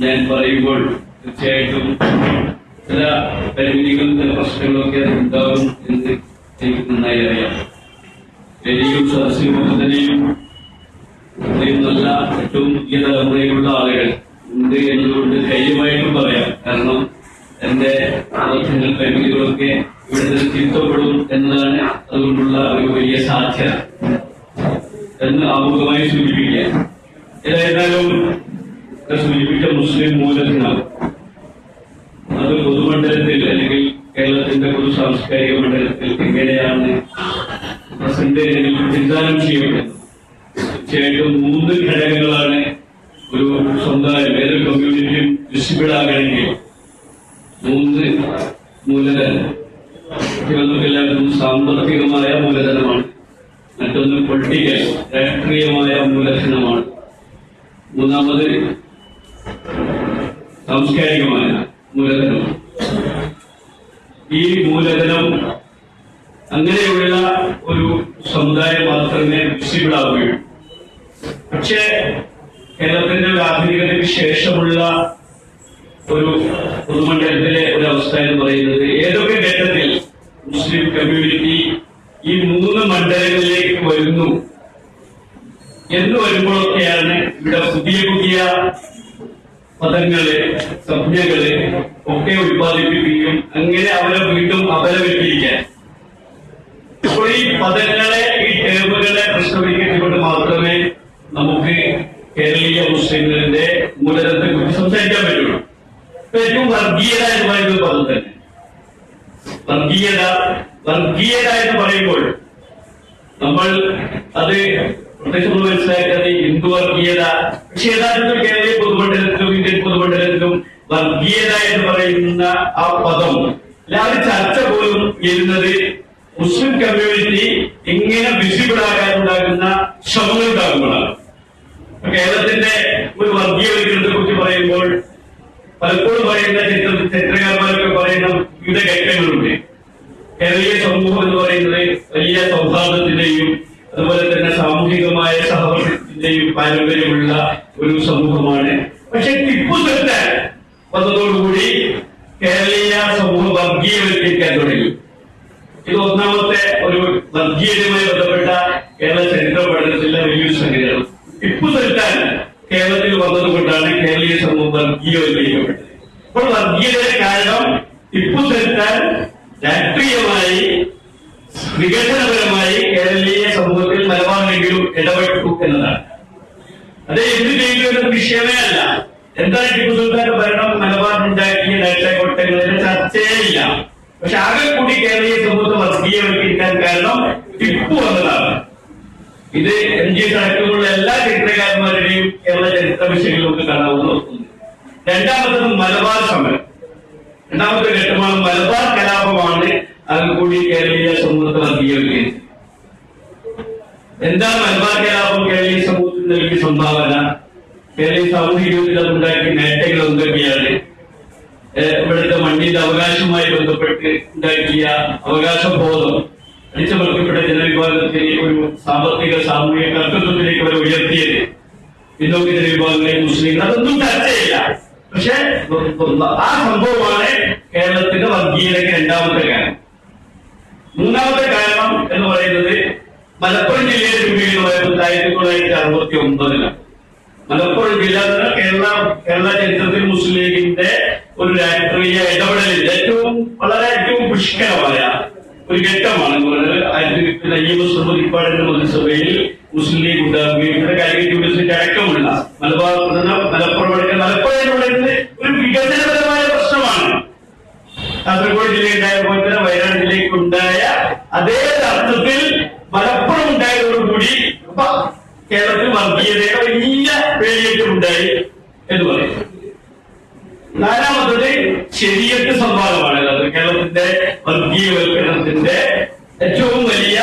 ഞാൻ പറയുമ്പോൾ തീർച്ചയായിട്ടും ചില പരിമിതികളും ചില പ്രശ്നങ്ങളൊക്കെ ഉണ്ടാകും എന്ന് എനിക്ക് നന്നായി അറിയാം. വേദിയും സദസ്സിലുമൊക്കെ തന്നെയും നല്ല ഏറ്റവും പുതിയ തലമുറയിലുള്ള ആളുകൾ ഉണ്ട് എന്നതുകൊണ്ട് ധൈര്യമായിട്ടും പറയാം. കാരണം എന്റെ ആലോചനകൾ പരിമിതികളൊക്കെ ഇവിടെ നിന്ന് തിരുത്തപ്പെടും എന്നതാണ് അതുകൊണ്ടുള്ള ഒരു വലിയ സാധ്യത എന്ന് ആമുഖമായി സൂചിപ്പിക്കുക. ഏതായിരുന്നാലും സൂചിപ്പിച്ച മുസ്ലിം മൂലധനം അത് പൊതുമണ്ഡലത്തിൽ അല്ലെങ്കിൽ കേരളത്തിന്റെ പൊതു സാംസ്കാരിക മണ്ഡലത്തിൽ എങ്ങനെയാണ് പ്രസന്റ് ചിന്താനം ചെയ്യപ്പെടുന്നത്? തീർച്ചയായിട്ടും 3 ഘടകങ്ങളാണ് ഒരു സമുദായം ഏതൊരു കമ്മ്യൂണിറ്റിയും വിസിബിൾ ആകണമെങ്കിൽ. 3 മൂലധനം. എല്ലാവർക്കും സാമ്പത്തികമായ മൂലധനമാണ്, മറ്റൊന്ന് പൊളിറ്റിക്കൽ രാഷ്ട്രീയമായ മൂലധനമാണ്, മൂന്നാമത് സാംസ്കാരികമായ മൂലധനം. ഈ മൂലധനം അങ്ങനെയുള്ള ഒരു സമുദായം മാത്രമേ വിസിബിൾ ആവുകയുള്ളൂ. പക്ഷേ കേരളത്തിന്റെ ആധുനികതയ്ക്ക് ശേഷമുള്ള ഒരു പൊതുമണ്ഡലത്തിലെ ഒരു അവസ്ഥ എന്ന് പറയുന്നത് ഏതൊക്കെ ഘട്ടത്തിൽ മുസ്ലിം കമ്മ്യൂണിറ്റി ഈ 3 മണ്ഡലങ്ങളിലേക്ക് വരുന്നു എന്ന് വരുമ്പോഴൊക്കെയാണ് ഇവിടെ പുതിയ പുതിയ പദങ്ങള് സംജ്ഞകള് ഒക്കെ ഉത്പാദിപ്പിക്കുകയും അങ്ങനെ അവരെ വീണ്ടും അപലപിപ്പിക്കാൻ. അപ്പോൾ ഈ പദങ്ങളെ ഈ ടേമുകളെ പ്രശ്നവൽക്കരിച്ചുകൊണ്ട് മാത്രമേ നമുക്ക് കേരളീയ മുസ്ലിങ്ങളുടെ മൂലധനത്തെ കുറിച്ച് സംസാരിക്കാൻ പറ്റുള്ളൂ. ഏറ്റവും വർഗീയത എന്ന് പറയുന്നത് പദം തന്നെ. വർഗീയത എന്ന് പറയുമ്പോൾ നമ്മൾ അത് പ്രത്യേകിച്ച് മനസ്സിലാക്കിയത് ഹിന്ദു വർഗീയത. പക്ഷെ യഥാർത്ഥത്തിൽ കേരളീയ പൊതുമണ്ഡലത്തിലും ഇന്ത്യൻ പൊതുമണ്ഡലത്തിലും വർഗീയത എന്ന് പറയുന്ന ആ പദം എല്ലാവരും ചർച്ച പോലും ചെയ്യുന്നത് മുസ്ലിം കമ്മ്യൂണിറ്റി ഇങ്ങനെ വിസിബിൾ ആകാനുണ്ടാകുന്ന ശ്രമങ്ങൾ ഉണ്ടാകുമ്പോഴാണ്. കേരളത്തിന്റെ ഒരു വർഗീയവൽക്കരണത്തെ കുറിച്ച് പറയുമ്പോൾ പലപ്പോഴും പറയുന്ന ചരിത്രകാരന്മാരൊക്കെ പറയുന്ന വിവിധ ഘട്ടങ്ങളുണ്ട്. കേരളീയ സമൂഹം എന്ന് പറയുന്നത് വലിയ സൗഹാർദ്ദത്തിന്റെയും അതുപോലെ തന്നെ സാമൂഹികമായ സഹവർത്തിന്റെയും പാരമ്പര്യമുള്ള ഒരു സമൂഹമാണ്. പക്ഷെ ടിപ്പു സുൽത്താൻ വന്നതോടുകൂടി കേരളീയ സമൂഹം വർഗീയവൽക്കരിക്കാൻ തുടങ്ങി. ഇത് ഒന്നാമത്തെ ഒരു വർഗീയതയുമായി ബന്ധപ്പെട്ട കേരള ചരിത്ര പഠനത്തിലെ വലിയൊരു സംഗതിയാണ്. ടിപ്പു സുൽത്താൻ കേരളത്തിൽ വന്നതുകൊണ്ടാണ് കേരളീയ സമൂഹം വർഗീയവൽക്കരിക്കപ്പെട്ടത്. അപ്പോൾ വർഗീയതയുടെ കാരണം ടിപ്പു സുൽത്താൻ രാഷ്ട്രീയമായി വികസനപരമായി കേരളീയ സമൂഹത്തിൽ മലബാറിലെങ്കിലും ഇടപെട്ടു എന്നതാണ്. അത് എന്ത് ചെയ്യുന്ന വിഷയമേ അല്ല. എന്താണ് ടിപ്പു സുൽത്താന്റെ ഭരണം മലബാറിനുണ്ടാക്കിയ രക്ഷാകോട്ടങ്ങളുടെ ചർച്ചയേ ഇല്ല. പക്ഷെ ആകെ കൂടി കേരളീയ സമൂഹത്തെ വർഗീയവൽക്കരിക്കാൻ കാരണം ടിപ്പു എന്നതാണ്. ഇത് MG അടക്കമുള്ള എല്ലാ ചരിത്രകാരന്മാരുടെയും കേരള ചരിത്ര വിഷയങ്ങളിൽ നമുക്ക് കാണാവുന്ന ഒന്നുണ്ട്. രണ്ടാമത്തത് മലബാർ സമരം. രണ്ടാമത്തെ ഘട്ടമാണ് മലബാർ കലാപമാണ് ആകെ കൂടി കേരളീയ സമൂഹത്തെ വർഗീയവൽക്കരിച്ചത്. എന്താണ് മലബാർ കലാപം കേരളീയ സമൂഹത്തിന് നൽകിയ സംഭാവന? കേരളീയ സാമൂഹിക ജീവിതത്തിൽ അതുണ്ടാക്കിയ നേട്ടങ്ങൾ എന്തൊക്കെയാണ്? ഇവിടുത്തെ മണ്ണിന്റെ അവകാശവുമായി ബന്ധപ്പെട്ട് ഉണ്ടാക്കിയ അവകാശബോധം അടിച്ചമർത്തപ്പെട്ട ജനവിഭാഗത്തിന് ഒരു സാമ്പത്തിക സാമൂഹിക കർത്തൃത്വത്തിലേക്ക് വരെ ഉയർത്തിയത്, പിന്നോക്ക ജനവിഭാഗങ്ങളെ മുസ്ലിങ്ങൾ, അതൊന്നും ചർച്ചയില്ല. പക്ഷെ ആ സംഭവമാണ് കേരളത്തിന്റെ വർഗീയതയ്ക്ക് രണ്ടാമത്തെ കാരണം. മൂന്നാമത്തെ കാരണം എന്ന് പറയുന്നത് മലപ്പുറം ജില്ലയുടെ രൂപീകരണമായിരുന്നു 1969. മലപ്പുറം ജില്ല കേരള ചരിത്രത്തിൽ മുസ്ലിം ലീഗിന്റെ ഒരു രാഷ്ട്രീയ ഇടപെടലിൽ ഏറ്റവും പുഷ്കരമായ ഒരു ഘട്ടമാണ്. 1950 മന്ത്രിസഭയിൽ മുസ്ലിം ലീഗ് ഉണ്ടാകുകയും ഇവിടെ കാലിക്കറ്റ് യൂണിവേഴ്സിറ്റി അടക്കമുള്ള മലപ്പുറം എന്ന് പറയുന്നത് ഒരു വികസനപരമായ പ്രശ്നമാണ്. കാസർഗോഡ് ജില്ലയുണ്ടായ പോലെ തന്നെ വയനാട് ജില്ലയ്ക്ക് ഉണ്ടായ അതേ അർത്ഥത്തിൽ മലപ്പുറം ഉണ്ടായതോടുകൂടി കേരളത്തിൽ വർഗീയതയുടെ വലിയ വേലിയേറ്റം ഉണ്ടായി എന്ന് പറയും. നാലാമത്തത് ശരീഅത്ത് സംവാദമാണ്. കേരളത്തിന്റെ വർഗീയവൽക്കരണത്തിന്റെ ഏറ്റവും വലിയ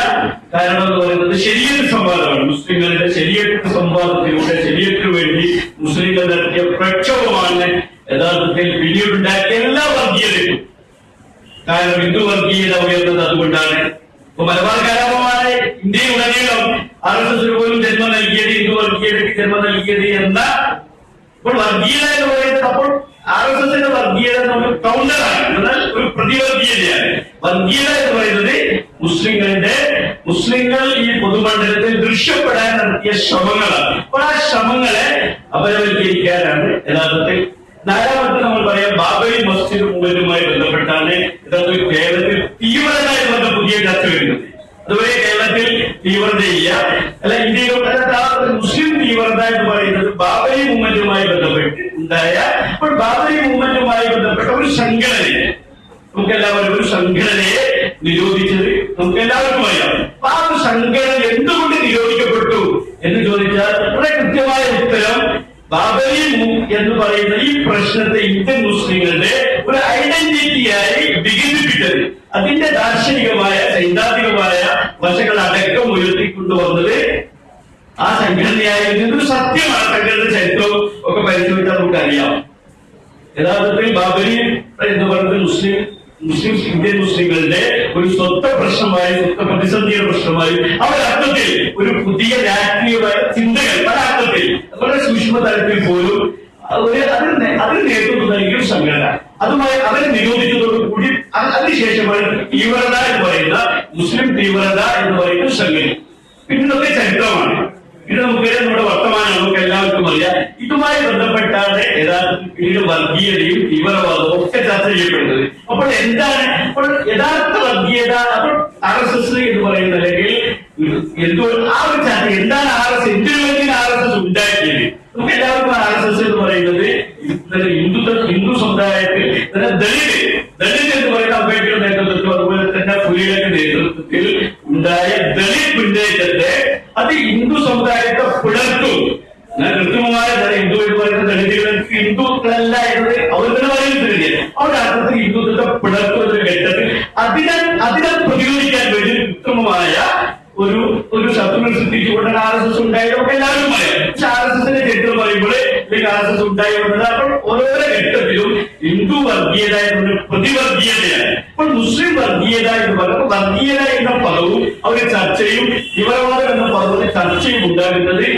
കാരണം എന്ന് പറയുന്നത് ശരീഅത്ത് സംവാദമാണ്. മുസ്ലിങ്ങളുടെ ശരീഅത്ത് സംവാദത്തിലൂടെ ശരീഅത്തിന് വേണ്ടി മുസ്ലിങ്ങൾ നടത്തിയ പ്രക്ഷോഭമാണ് യഥാർത്ഥത്തിൽ പിന്നീടുണ്ടാക്കിയ എല്ലാ വർഗീയതയും. കാരണം ഹിന്ദു വർഗീയത ഉയർന്നത് അതുകൊണ്ടാണ്. ഇപ്പൊ മലബാർ കലാപമാണ് ഇന്ത്യയിലുടനീളം RSS പോലും ജന്മം നൽകിയത്, ഹിന്ദു വർഗീയതയ്ക്ക് ജന്മം നൽകിയത് എന്ന അപ്പോൾ വർഗീയത എന്ന് പറയുന്നത് അപ്പോൾ RSSന്റെ വർഗീയത നമ്മൾ കൗണ്ടറാണ്, എന്നാൽ ഒരു പ്രതിവർഗീയതയാണ്. വർഗീയത എന്ന് പറയുന്നത് മുസ്ലിങ്ങൾ ഈ പൊതുമണ്ഡലത്തിൽ ദൃശ്യപ്പെടാൻ നടത്തിയ ശ്രമങ്ങളാണ്. അപ്പോൾ ആ ശ്രമങ്ങളെ അപരവൽക്കരിക്കാനാണ് യഥാർത്ഥത്തിൽ. നാലാമത്തെ നമ്മൾ പറയാം, ബാബരി മസ്ജിദ് മൂവ്മെന്റുമായി ബന്ധപ്പെട്ടാണ് യഥാർത്ഥത്തിൽ കേരളത്തിൽ തീവ്രമായി വന്ന പുതിയ ചർച്ച വരുന്നത്. അതുവരെ കേരളത്തിൽ തീവ്രതയില്ല, അല്ല ഇന്ത്യയിലൂടെ മുസ്ലിം തീവ്രത എന്ന് പറയുന്നത് ബാബരി മൂവ്മെന്റുമായി ബന്ധപ്പെട്ട് ഉണ്ടായ. അപ്പോൾ ബാബരി മൂവ്മെന്റുമായി ബന്ധപ്പെട്ട ഒരു സംഘടനയെ നമുക്കെല്ലാവരും ഒരു സംഘടനയെ നിരോധിച്ചത് നമുക്കെല്ലാവർക്കും അറിയാം. ആ ഒരു സംഘടന എന്തുകൊണ്ട് നിരോധിക്കപ്പെട്ടു എന്ന് ചോദിച്ചാൽ വളരെ കൃത്യമായ ഉത്തരം, ബാബരി എന്ന് പറയുന്ന ഈ പ്രശ്നത്തെ ഇന്ത്യൻ മുസ്ലിങ്ങളുടെ ഒരു ഐഡന്റിറ്റിയായി വികസിപ്പിച്ചത്, അതിന്റെ ദാർശനികമായ സൈദ്ധാന്തികമായ വശങ്ങൾ അടക്കം ഉയർത്തിക്കൊണ്ടുവന്നത് ആ സംഘടനയായിരുന്നത് സത്യമാണ്. സംഘടന ചരിത്രവും ഒക്കെ പരിശോധിച്ചാൽ നമുക്കറിയാം. യഥാർത്ഥത്തിൽ ബാബരി എന്ന് പറയുന്നത് ഇന്ത്യൻ മുസ്ലിങ്ങളുടെ ഒരു സ്വത്വ പ്രശ്നമായി, സ്വത്വ പ്രതിസന്ധിയുടെ പ്രശ്നമായി, അവരർത്ഥത്തിൽ ഒരു പുതിയ രാഷ്ട്രീയമായ ചിന്തകൾ പല അർത്ഥത്തിൽ വളരെ സൂക്ഷ്മ തലത്തിൽ പോലും അതിന് നേതൃത്വം നൽകിയ ഒരു സംഘടന, അതുമായി അവരെ നിരോധിച്ചതോടുകൂടി അതിനുശേഷമാണ് തീവ്രത എന്ന് പറയുന്ന മുസ്ലിം തീവ്രത എന്ന് പറയുന്ന സംഘടന. പിന്നൊക്കെ ചരിത്രമാണ്. ഇത് നമുക്കറിയാം, നമ്മുടെ വർത്തമാനം നമുക്ക് എല്ലാവർക്കും അറിയാം. ഇതുമായി ബന്ധപ്പെട്ടാണ് യഥാർത്ഥത്തിൽ പിന്നീട് വർഗീയതയും തീവ്രവാദവും ഒക്കെ ചർച്ച ചെയ്യപ്പെടുന്നത്. അപ്പോൾ എന്താണ് യഥാർത്ഥ വർഗീയത? അപ്പോൾ RSS എന്ന് പറയുന്ന അല്ലെങ്കിൽ ആ ഒരു ചർച്ച എന്താണ് എന്തിനു വേണ്ടി RSS ഉണ്ടാക്കിയത്? നമുക്ക് എല്ലാവർക്കും RSS എന്ന് പറയുന്നത് ഹിന്ദു സമുദായത്തിൽ ദളിത് എന്ന് പറയുന്ന അംബേദ്കറുടെ നേതൃത്വത്തിൽ, അതുപോലെ തന്നെ ഫുലിയുടെ നേതൃത്വത്തിൽ ഉണ്ടായ ദളിത് മുന്നേറ്റത്തെ അത് ഹിന്ദു സമുദായത്തെ പിളർത്തും. കൃത്രിമമായ ഹിന്ദു എന്ന് പറയുന്ന ദളിതുകൾക്ക് ഹിന്ദുക്കളല്ല എന്നത് അവർ തന്നെ പറയുന്നില്ല. അവരുടെ അർത്ഥത്തിൽ ഹിന്ദുത്വത്തെ പിളർത്തുന്ന ഘട്ടത്തിൽ അതിനെ പ്രതിരോധിക്കാൻ വേണ്ടി കൃത്രിമമായ ഒരു ശത്രുവിനെ സൃഷ്ടിച്ചുകൊണ്ടാണ് RSS ഉണ്ടായത്. നമുക്ക് എല്ലാവരും പറയാം. പക്ഷെ RSSന്റെ ചരിത്രം പറയുമ്പോൾ RSS ഉണ്ടായി വന്നത് അപ്പോൾ ഓരോരോ ഘട്ടത്തിലും ഹിന്ദു വർഗീയത എന്ന പ്രതിവർഗീയതയാണ്. അപ്പോൾ മുസ്ലിം വർഗീയത എന്ന് പറയുമ്പോൾ വർഗീയത എന്ന പദവും അവരുടെ ചർച്ചയും തീവ്രവാദം എന്ന പദത്തിന്റെ ചർച്ചയും ഉണ്ടാകുന്നത്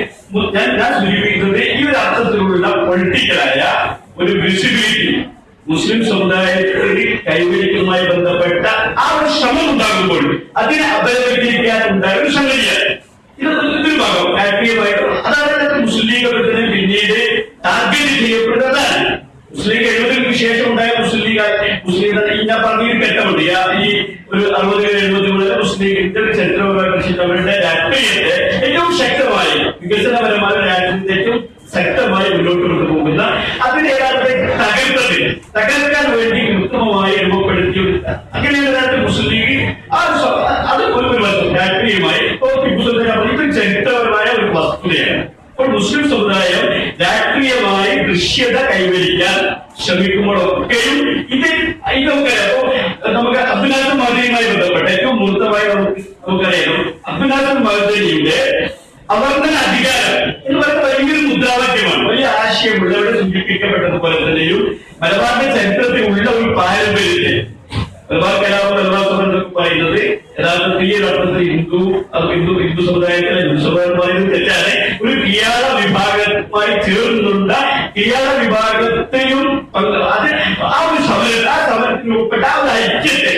ഞാൻ സൂചിപ്പിക്കുന്നത് ഈ ഒരു അർത്ഥത്തിലുള്ള പൊളിറ്റിക്കലായ ഒരു വിസിബിലിറ്റി മുസ്ലിം സമുദായത്തിൽ കൈവരിക്കുന്നതുമായി ബന്ധപ്പെട്ട ആ ഒരു ശ്രമം ഉണ്ടാകുമ്പോൾ അതിനെ അപരവൽക്കരിക്കാൻ ഉണ്ടായ ഒരു സംഗതിയാണ്. ഇതൊരു ഭാഗം രാഷ്ട്രീയമായിട്ട് അതാണ് മുസ്ലിം ലീഗ് പിന്നീട് ടാർഗറ്റ് ചെയ്യപ്പെടുന്നതാണ്. മുസ്ലിം ലീഗ് 70-ന് ശേഷം ഉണ്ടായ മുസ്ലിം ലീഗ് ഞാൻ പറഞ്ഞ ഘട്ടമുണ്ട്. ഈ ഒരു 60-70 മുസ്ലിം ലീഗിന്റെ ചരിത്രപരമായ അവരുടെ രാഷ്ട്രീയത്തെ ഏറ്റവും ശക്തമായി വികസനപരമായ രാഷ്ട്രീയത്തെ ഏറ്റവും ശക്തമായി മുന്നോട്ട് കൊണ്ടുപോകുന്ന അതിന്റെ യഥാർത്ഥത്തിൽ തകർക്കാൻ വേണ്ടി കൃത്രിമമായി രൂപപ്പെടുത്തിയ അങ്ങനെയാണ് മുസ്ലിം ലീഗ് അത് ഒരു രാഷ്ട്രീയമായി ഇത് ചരിത്രപരമായ ഒരു വസ്തുതയാണ്. അപ്പോൾ മുസ്ലിം സമുദായം രാഷ്ട്രീയമായി ദൃശ്യത കൈവരിക്കാൻ ശ്രമിക്കുമ്പോഴൊക്കെയും നമുക്ക് അബ്ദുൽ മദനിയുമായി ബന്ധപ്പെട്ട ഏറ്റവും മൂർത്തമായി നമുക്കറിയാം. അബ്ദുൽ മദനിയുടെ അവർണ്ണന അധികാരം എന്ന് പറയുന്നത് വലിയൊരു മുദ്രാവാക്യമാണ്, വലിയ ആശയമുള്ള ഇവിടെ സൂചിപ്പിക്കപ്പെട്ടതുപോലെ തന്നെയും മലബാറിന്റെ ചരിത്രത്തിൽ ഉള്ള ഒരു പാരമ്പര്യത്തെ മലബാർ കലാപം എന്നൊക്കെ പറയുന്നത് യഥാർത്ഥത്തിൽ ഈ അർത്ഥത്തിൽ ഹിന്ദു സമുദായത്തിലെ ഹിന്ദു സമുദായം പറയുന്നത് തെറ്റാണ്. ഒരു കിയാള വിഭാഗവുമായി ചേർന്നുള്ള കിയാള വിഭാഗത്തെയും ആ ഒരു സമരത്തിൽ ഉൾപ്പെട്ട ആ ഒരു ഐക്യത്തെ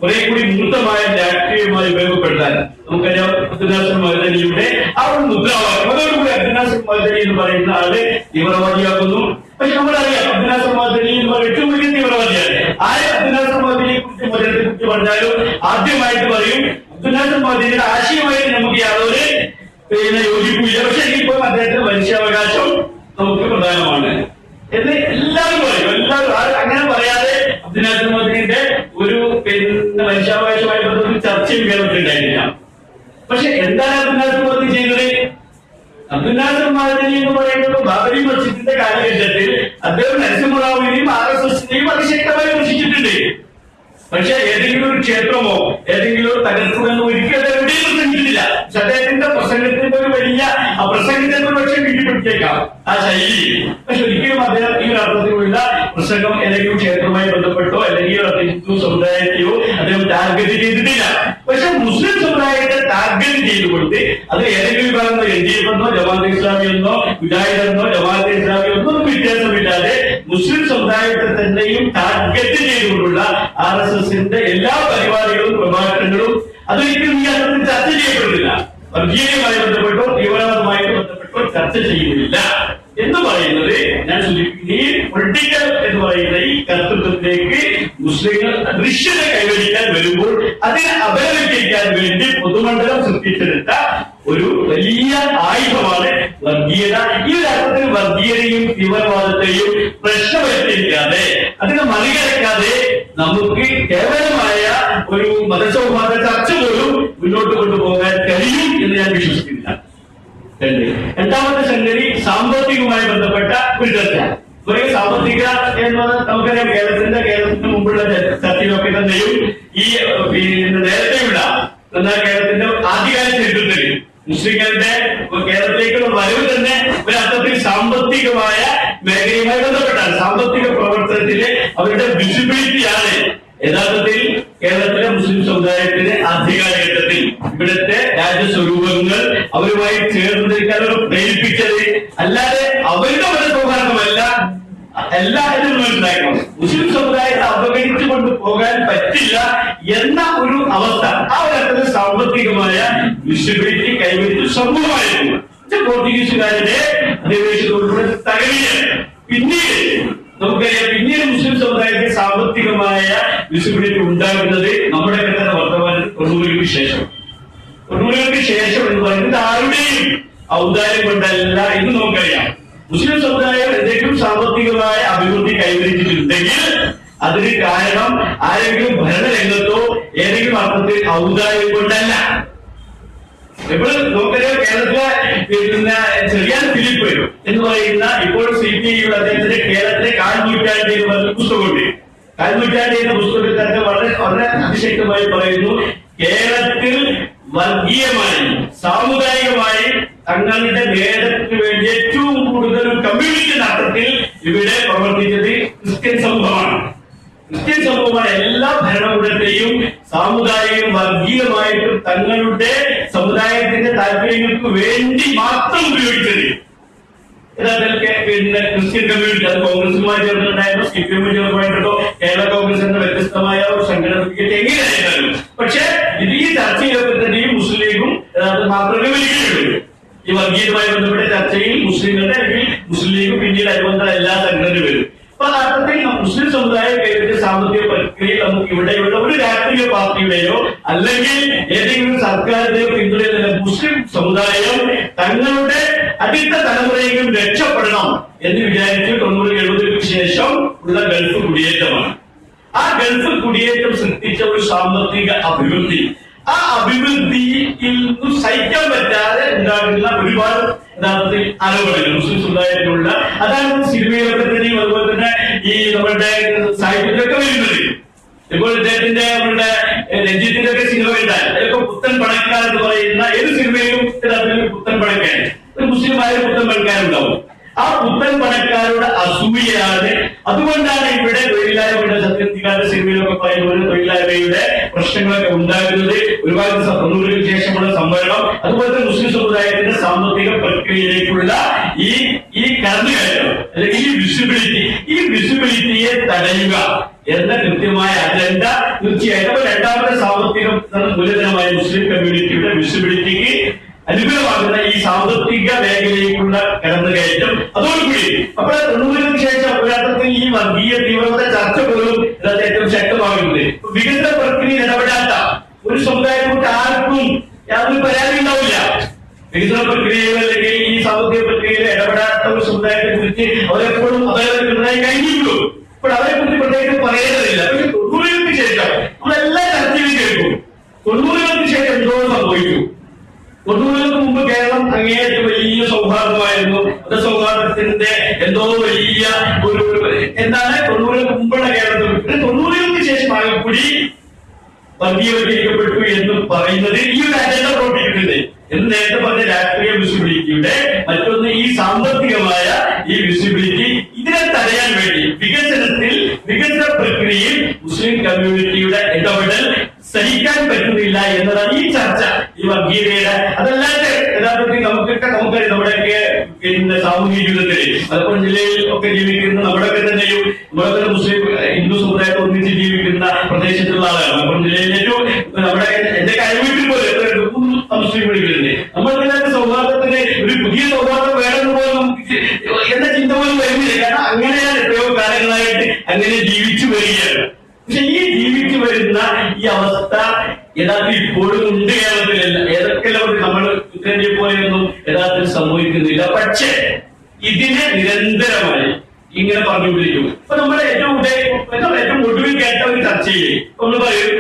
കുറെ കൂടി മൂർത്തമായ രാഷ്ട്രീയമായി ഉപയോഗപ്പെടുത്താൻ നമുക്കറിയാം. അബ്ദുൽ മദനിയുടെ ആ ഒരു മുദ്രാവാക്യം അതോടുകൂടി അബ്ദുൽ മദനി എന്ന് പറയുന്ന ആള് തീവ്രവാദിയാക്കുന്നു. പക്ഷെ നമ്മളറിയാം അബ്ദുൽ മദനി എന്ന് പറയുന്ന ഏറ്റവും വലിയ തീവ്രവാദിയാണ്. അബ്ദുൽ മദനിയെ കുറിച്ച് മുതലത്തെ കുറിച്ച് പറഞ്ഞാലും ആദ്യമായിട്ട് പറയും അബ്ദുൽ മദനിയുടെ ആശയമായിട്ട് നമുക്ക് യാതൊരു യോജിപ്പില്ല. പക്ഷെ ഇപ്പോൾ അദ്ദേഹത്തിന്റെ മനുഷ്യാവകാശം നമുക്ക് പ്രധാനമാണ് എന്ന് എല്ലാവരും പറയും. എല്ലാവരും അങ്ങനെ പറയാതെ അബ്ദുൽ മദനിയുടെ ഒരു മനുഷ്യാവകാശമായി ബന്ധപ്പെട്ട് ചർച്ചയും കേരളത്തിലുണ്ടായിരുന്നില്ല. പക്ഷെ എന്താണ് അബ്ദുൽ മദനി ചെയ്തത്? അബ്ദുൽ മദനി എന്ന് പറയുന്നത് ബാബരി മസ്ജിദിന്റെ കാലഘട്ടത്തിൽ അദ്ദേഹം നരസിംഹറാവുവിനെയും RSSനെയും അതിശക്തമായി വിമർശിച്ചിട്ടുണ്ട്. പക്ഷെ ഏതെങ്കിലും ഒരു ക്ഷേത്രമോ ഏതെങ്കിലും ഒരു തകർക്കുമെന്ന് ഒരിക്കലും എവിടെയും പ്രസംഗിച്ചിട്ടില്ല. പക്ഷെ അദ്ദേഹത്തിന്റെ പ്രസംഗത്തിന്റെ ഒരു വലിയ പ്രസംഗത്തെ പക്ഷെ വീട്ടിൽപ്പെടുത്തിയേക്കാം ആ ശൈലി. പക്ഷെ ഒരിക്കലും അദ്ദേഹം ഈ അർത്ഥത്തിലുള്ള പ്രസംഗം ഏതെങ്കിലും ക്ഷേത്രവുമായി ബന്ധപ്പെട്ടോ അല്ലെങ്കിൽ ഹിന്ദു സമുദായത്തെയോ അദ്ദേഹം ടാർഗറ്റ് ചെയ്തിട്ടില്ല. പക്ഷെ മുസ്ലിം സമുദായത്തെ ടാർഗറ്റ് ചെയ്തുകൊണ്ട് അത് ഏതെങ്കിലും വിഭാഗം LDF എന്നോ ജമാഅത്തെ ഇസ്ലാമി എന്നോ മുജാഹിദ് എന്നോ ജമാഅത്തെ ഇസ്ലാമി ഒന്നും വ്യത്യാസമില്ലാതെ മുസ്ലിം സമുദായത്തെ തന്നെയും ടാർഗറ്റ് ചെയ്തുകൊണ്ടുള്ള RSSന്റെ എല്ലാ പരിപാടികളും പ്രഭാഷണങ്ങളും അതൊരിക്കലും ഈ അർത്ഥത്തിൽ ചർച്ച ചെയ്യപ്പെടുന്നില്ല. വർഗീയമായി ബന്ധപ്പെട്ടോ തീവ്രവാദവുമായി ബന്ധപ്പെട്ടോ ചർച്ച ചെയ്യുന്നില്ല എന്ന് പറയുന്നത് ഞാൻ സൂചിപ്പിക്കുന്ന ഈ പൊളിറ്റിക്കൽ എന്ന് പറയുന്ന ഈ കർത്തൃത്വത്തിലേക്ക് മുസ്ലിങ്ങൾ ദൃശ്യത കൈവരിക്കാൻ വരുമ്പോൾ അതിനെ അപലപിക്കാൻ വേണ്ടി പൊതുമണ്ഡലം സൃഷ്ടിച്ചെടുത്ത ഒരു വലിയ ആയുധമാണ് വർഗീയത. ഈ ഒരു അർത്ഥത്തിൽ വർഗീയതയും തീവ്രവാദത്തെയും പ്രശ്നവൽക്കരിക്കാതെ അതിനെ മറികടക്കാതെ നമുക്ക് കേവലമായ ഒരു മതസൗഹാർദ്ദ ചർച്ച പോലും മുന്നോട്ട് കൊണ്ടുപോകാൻ കഴിയും എന്ന് ഞാൻ വിശ്വസിക്കുന്നില്ല. രണ്ടാമത്തെ സംഗതി സാമ്പത്തികവുമായി ബന്ധപ്പെട്ട ഒരു ചർച്ച. സാമ്പത്തിക എന്നത് നമുക്കറിയാം, കേരളത്തിന് മുമ്പുള്ള ചർച്ചയിലൊക്കെ തന്നെയും ഈ നേരത്തെയുള്ള എന്നാൽ കേരളത്തിന്റെ ആദ്യകാല ചരിത്രത്തിൽ മുസ്ലിങ്ങളുടെ കേരളത്തിലേക്കുള്ള വരവ് തന്നെ ഒരർത്ഥത്തിൽ സാമ്പത്തികമായ മേഖലയുമായി ബന്ധപ്പെട്ടാണ്. സാമ്പത്തിക പ്രവർത്തനത്തിലെ അവരുടെ വിസിബിലിറ്റിയാണ് യഥാർത്ഥത്തിൽ കേരളത്തിലെ മുസ്ലിം സമുദായത്തിന് ആദ്യകാലഘട്ടത്തിൽ ഇവിടുത്തെ രാജ്യസ്വരൂപങ്ങൾ അവരുമായി ചേർന്ന് നിൽക്കാൻ അവർ പ്രേരിപ്പിച്ചത്. അല്ലാതെ അവരുടെ മതസൗഹാർദ്ദമല്ല, എല്ലാവരും മനസ്സിലാക്കണം. മുസ്ലിം സമുദായത്തെ അവഗണിച്ചുകൊണ്ട് പോകാൻ പറ്റില്ല എന്ന ഒരു അവസ്ഥ, ആ ഒരു അർത്ഥത്തിൽ സാമ്പത്തികമായ വിസിബിലിറ്റി കൈവരിച്ച സമൂഹമായിരുന്നു. പോർച്ചുഗീസുകാരുടെ അധിനിവേശത്തോടുകൂടെ തകഴിയാണ്. പിന്നീട് നമുക്കറിയാം, പിന്നീട് മുസ്ലിം സമുദായത്തിൽ സാമ്പത്തികമായ വിസിബിലിറ്റി ഉണ്ടാകുന്നത് നമ്മുടെ തന്നെ വർത്തമാനത്തിൽ 90-കൾക്ക് ശേഷം. 90-കൾക്ക് ശേഷം എന്ന് പറയുന്നത് ആരുടെയും ഔദാര്യം കൊണ്ടല്ല എന്ന് നമുക്കറിയാം. മുസ്ലിം സമുദായം എന്തെങ്കിലും സാമ്പത്തികമായ അഭിവൃദ്ധി കൈവരിച്ചിട്ടുണ്ടെങ്കിൽ അതിന് കാരണം ആരെങ്കിലും ഭരണരംഗത്തോ ഏതെങ്കിലും അർത്ഥത്തിൽ ഔദാര്യം കൊണ്ടല്ല. ഇപ്പോൾ നമുക്കറിയാം, കേരളത്തിലെ ചെറിയാൻ ഫിലിപ്പ് എന്ന് പറയുന്ന ഇപ്പോൾ CPIയുടെ അദ്ദേഹത്തിന്റെ കേരളത്തിലെ കാൽനൂറ്റാണ്ട് എന്ന് പറഞ്ഞ പുസ്തകമുണ്ട്. കാൽനൂറ്റാണ്ട് എന്ന പുസ്തകത്തിൽ തന്നെ വളരെ വളരെ അതിശക്തമായി പറയുന്നു, കേരളത്തിൽ വർഗീയമായി സാമുദായികമായി തങ്ങളുടെ നേതൃത്വത്തിന് വേണ്ടി ഏറ്റവും കൂടുതൽ കമ്മ്യൂണിറ്റി അർത്ഥത്തിൽ ഇവിടെ പ്രവർത്തിച്ചത് ക്രിസ്ത്യൻ സമൂഹമാണ്. ക്രിസ്ത്യൻ സമൂഹമാണ് എല്ലാ ഭരണകൂടത്തെയും സാമുദായികം വർഗീയമായിട്ടും തങ്ങളുടെ സമുദായത്തിന്റെ താല്പര്യങ്ങൾക്ക് വേണ്ടി മാത്രം ഉപയോഗിച്ചത്. പിന്നെ ക്രിസ്ത്യൻ കമ്മ്യൂണിറ്റി അത് കോൺഗ്രസുമായി ചേർന്നിട്ടുണ്ടായിരുന്നു, CPM ചേർന്നുമായിട്ടോ കേരള കോൺഗ്രസ് എന്ന വ്യത്യസ്തമായ ഒരു സംഘടനയ്ക്ക് എങ്ങനെയായിരുന്നു. പക്ഷെ ഇത് ഈ ചർച്ചയിലൊക്കെ തന്നെ ഈ മുസ്ലിം ലീഗും മാത്രമേ വലിക്കുകയുള്ളൂ. ഈ വർഗീയതുമായി ബന്ധപ്പെട്ട ചർച്ചയിൽ മുസ്ലിങ്ങളുടെ അല്ലെങ്കിൽ മുസ്ലിം ലീഗ് പിന്നീട് അനുബന്ധ എല്ലാ സംഘടനയും വരും. അപ്പൊ അർത്ഥത്തിൽ മുസ്ലിം സമുദായം കൈവരിച്ച സാമ്പത്തിക പ്രക്രിയയിൽ നമുക്ക് ഇവിടെയുള്ള ഒരു രാഷ്ട്രീയ പാർട്ടിയുടെയോ അല്ലെങ്കിൽ ഏതെങ്കിലും സർക്കാരിന്റെയോ പിന്തുണയില്ല. മുസ്ലിം സമുദായം തങ്ങളുടെ അടുത്ത തലമുറയെങ്കിലും രക്ഷപ്പെടണം എന്ന് വിചാരിച്ച് 90-70-ക്ക് ശേഷം ഉള്ള ഗൾഫ് കുടിയേറ്റമാണ്. ആ ഗൾഫ് കുടിയേറ്റം സൃഷ്ടിച്ച ഒരു സാമ്പത്തിക അഭിവൃദ്ധി, ആ അഭിവൃദ്ധിയിൽ നിന്നും സഹിക്കാൻ പറ്റാതെ ഉണ്ടാകുന്ന ഒരുപാട് യഥാർത്ഥത്തിൽ ആരോപണങ്ങൾ മുസ്ലിം സമുദായത്തിലുള്ള, അതാണ് സിനിമയിലൊക്കെ തന്നെയും അതുപോലെ തന്നെ ഈ നമ്മളുടെ സാഹിത്യത്തിലൊക്കെ വരുന്നത്. ഇപ്പോൾ ഇദ്ദേഹത്തിന്റെ നമ്മളുടെ രഞ്ജിത്തിന്റെ ഒക്കെ സിനിമ കണ്ടാൽ അതൊക്കെ പുത്തൻ പണക്കാർ എന്ന് പറയുന്ന ഏത് സിനിമയിലും യഥാർത്ഥത്തിൽ പുത്തൻ പണക്കാർ, ഒരു മുസ്ലിമായ പുത്തൻ പണക്കാരുണ്ടാവും. ആ പുത്തൻ പണക്കാരുടെ അസൂയയാണ്. അതുകൊണ്ടാണ് ഇവിടെ തൊഴിലായ്മയുടെ സത്യത്തിക്കാരുടെ സിനിമയിലൊക്കെ പറയുന്നത് തൊഴിലായ്മയുടെ പ്രശ്നങ്ങളൊക്കെ ഉണ്ടാകുന്നത്. ഒരുപാട് 90-ക്ക് ശേഷമുള്ള സംവരണം, അതുപോലെ തന്നെ മുസ്ലിം സമുദായത്തിന്റെ സാമ്പത്തിക പ്രക്രിയയിലേക്കുള്ള ഈ കടന്നുകയറ്റം അല്ലെങ്കിൽ ഈ വിസിബിലിറ്റിയെ തടയുക എന്ന കൃത്യമായ അജണ്ട തീർച്ചയായിട്ടും രണ്ടാമത്തെ സാമ്പത്തിക മൂലധനമായ മുസ്ലിം കമ്മ്യൂണിറ്റിയുടെ വിസിബിലിറ്റിക്ക് അനുകൂലമാകുന്ന ഈ സാമ്പത്തിക മേഖലയിലേക്കുള്ള കടന്നുകയറ്റം അതോടുകൂടി അപ്പോൾ 90-ക്ക് ശേഷം ഒരർത്ഥത്തിൽ ഈ വർഗീയ തീവ്രവാദ ചർച്ച പോലും ഏറ്റവും ശക്തമാകുന്നത്. വികസന പ്രക്രിയയിൽ ഇടപെടാത്ത ഒരു സമുദായത്തെ ആർക്കും യാതൊരു പരാതി ഉണ്ടാവില്ല. വികസന പ്രക്രിയയിൽ അല്ലെങ്കിൽ ഈ സാമ്പത്തിക പ്രക്രിയയിൽ ഇടപെടാത്ത ഒരു സമുദായത്തെ കുറിച്ച് അവരെപ്പോഴും അവരെ കഴിഞ്ഞിട്ടുള്ളൂ. അപ്പോൾ അവരെ കുറിച്ച് പ്രത്യേകിച്ച് പറയേണ്ടതില്ല. പക്ഷെ 90-ക്ക് ശേഷം നമ്മളെല്ലാം ചർച്ചയിൽ കേൾക്കും. 90-ക്ക് ശേഷം എന്തോ സംഭവിച്ചു. 90-ക്ക് മുമ്പ് കേരളം അങ്ങേയറ്റം വലിയ സൗഹാർദ്ദമായിരുന്നു. മതസൗഹാർദ്ദത്തിന്റെ എന്തോ വലിയ ഒരു എന്താണ് 90-ക്ക് മുമ്പുള്ള കേരളത്തിൽ 90-ക്ക് ശേഷം ആകെക്കൂടി വർഗീയവൽക്കരിക്കപ്പെട്ടു എന്ന് പറയുന്നത് ഈ ഒരു അജണ്ട പ്രവർത്തിക്കുന്നുണ്ട് എന്ന് നേരത്തെ പറഞ്ഞ രാഷ്ട്രീയ വിസിബിലിറ്റിയുടെ മറ്റൊന്ന് ഈ സാമ്പത്തികമായ ഈ വിസിബിലിറ്റി ഇതിനെ തടയാൻ വേണ്ടി വികസന പ്രക്രിയയിൽ മുസ്ലിം കമ്മ്യൂണിറ്റിയുടെ ഇടപെടൽ സഹിക്കാൻ പറ്റുന്നില്ല എന്നതാണ് ഈ ചർച്ച, ഈ വർഗീയതയുടെ. അതല്ലാതെ യഥാർത്ഥത്തിൽ നമുക്കറിയാം നമ്മുടെയൊക്കെ പിന്നെ സാമൂഹിക ജീവിതത്തിൽ മലപ്പുറം ജില്ലയിൽ ഒക്കെ ജീവിക്കുന്ന നമ്മുടെയൊക്കെ തന്നെയും നമ്മളൊക്കെ മുസ്ലിം ഹിന്ദു സമുദായത്തെ ഒന്നിച്ച് ജീവിക്കുന്ന പ്രദേശത്തുള്ള ആളാണ്. മലപ്പുറം ജില്ലയിൽ ഏറ്റവും നമ്മുടെ എന്റെ കൈവീട്ടിൽ പോലെ മുസ്ലിം വീടുകളുണ്ട്. നമ്മൾക്കെല്ലാവരും സൗഹാർദ്ദത്തിന് ഒരു പുതിയ സൗഹാർദ്ദം വേണമെന്ന് പോലും നമുക്ക് എന്ന ചിന്ത പോലും വരുന്നില്ല. കാരണം അങ്ങനെയാണ് എത്രയോ കാലങ്ങളായിട്ട് അങ്ങനെ ജീവിച്ചു വരികയാണ്. പക്ഷെ ഈ ജീവിച്ചു വരുന്ന ഈ അവസ്ഥ യഥാർത്ഥത്തിൽ ഇപ്പോഴും ഉണ്ട് കേരളത്തിലല്ല. ഏതൊക്കെ നമ്മൾ ഉത്തരേന്ത്യ പോലെയൊന്നും യഥാർത്ഥത്തിൽ സംഭവിക്കുന്നില്ല. പക്ഷേ ഇതിനെ നിരന്തരമായി ഇങ്ങനെ പറഞ്ഞുകൊണ്ടിരിക്കും. അപ്പൊ നമ്മൾ ഏറ്റവും ഒടുവിൽ കേട്ട ഒരു ചർച്ചയിൽ ഒന്ന് പറയും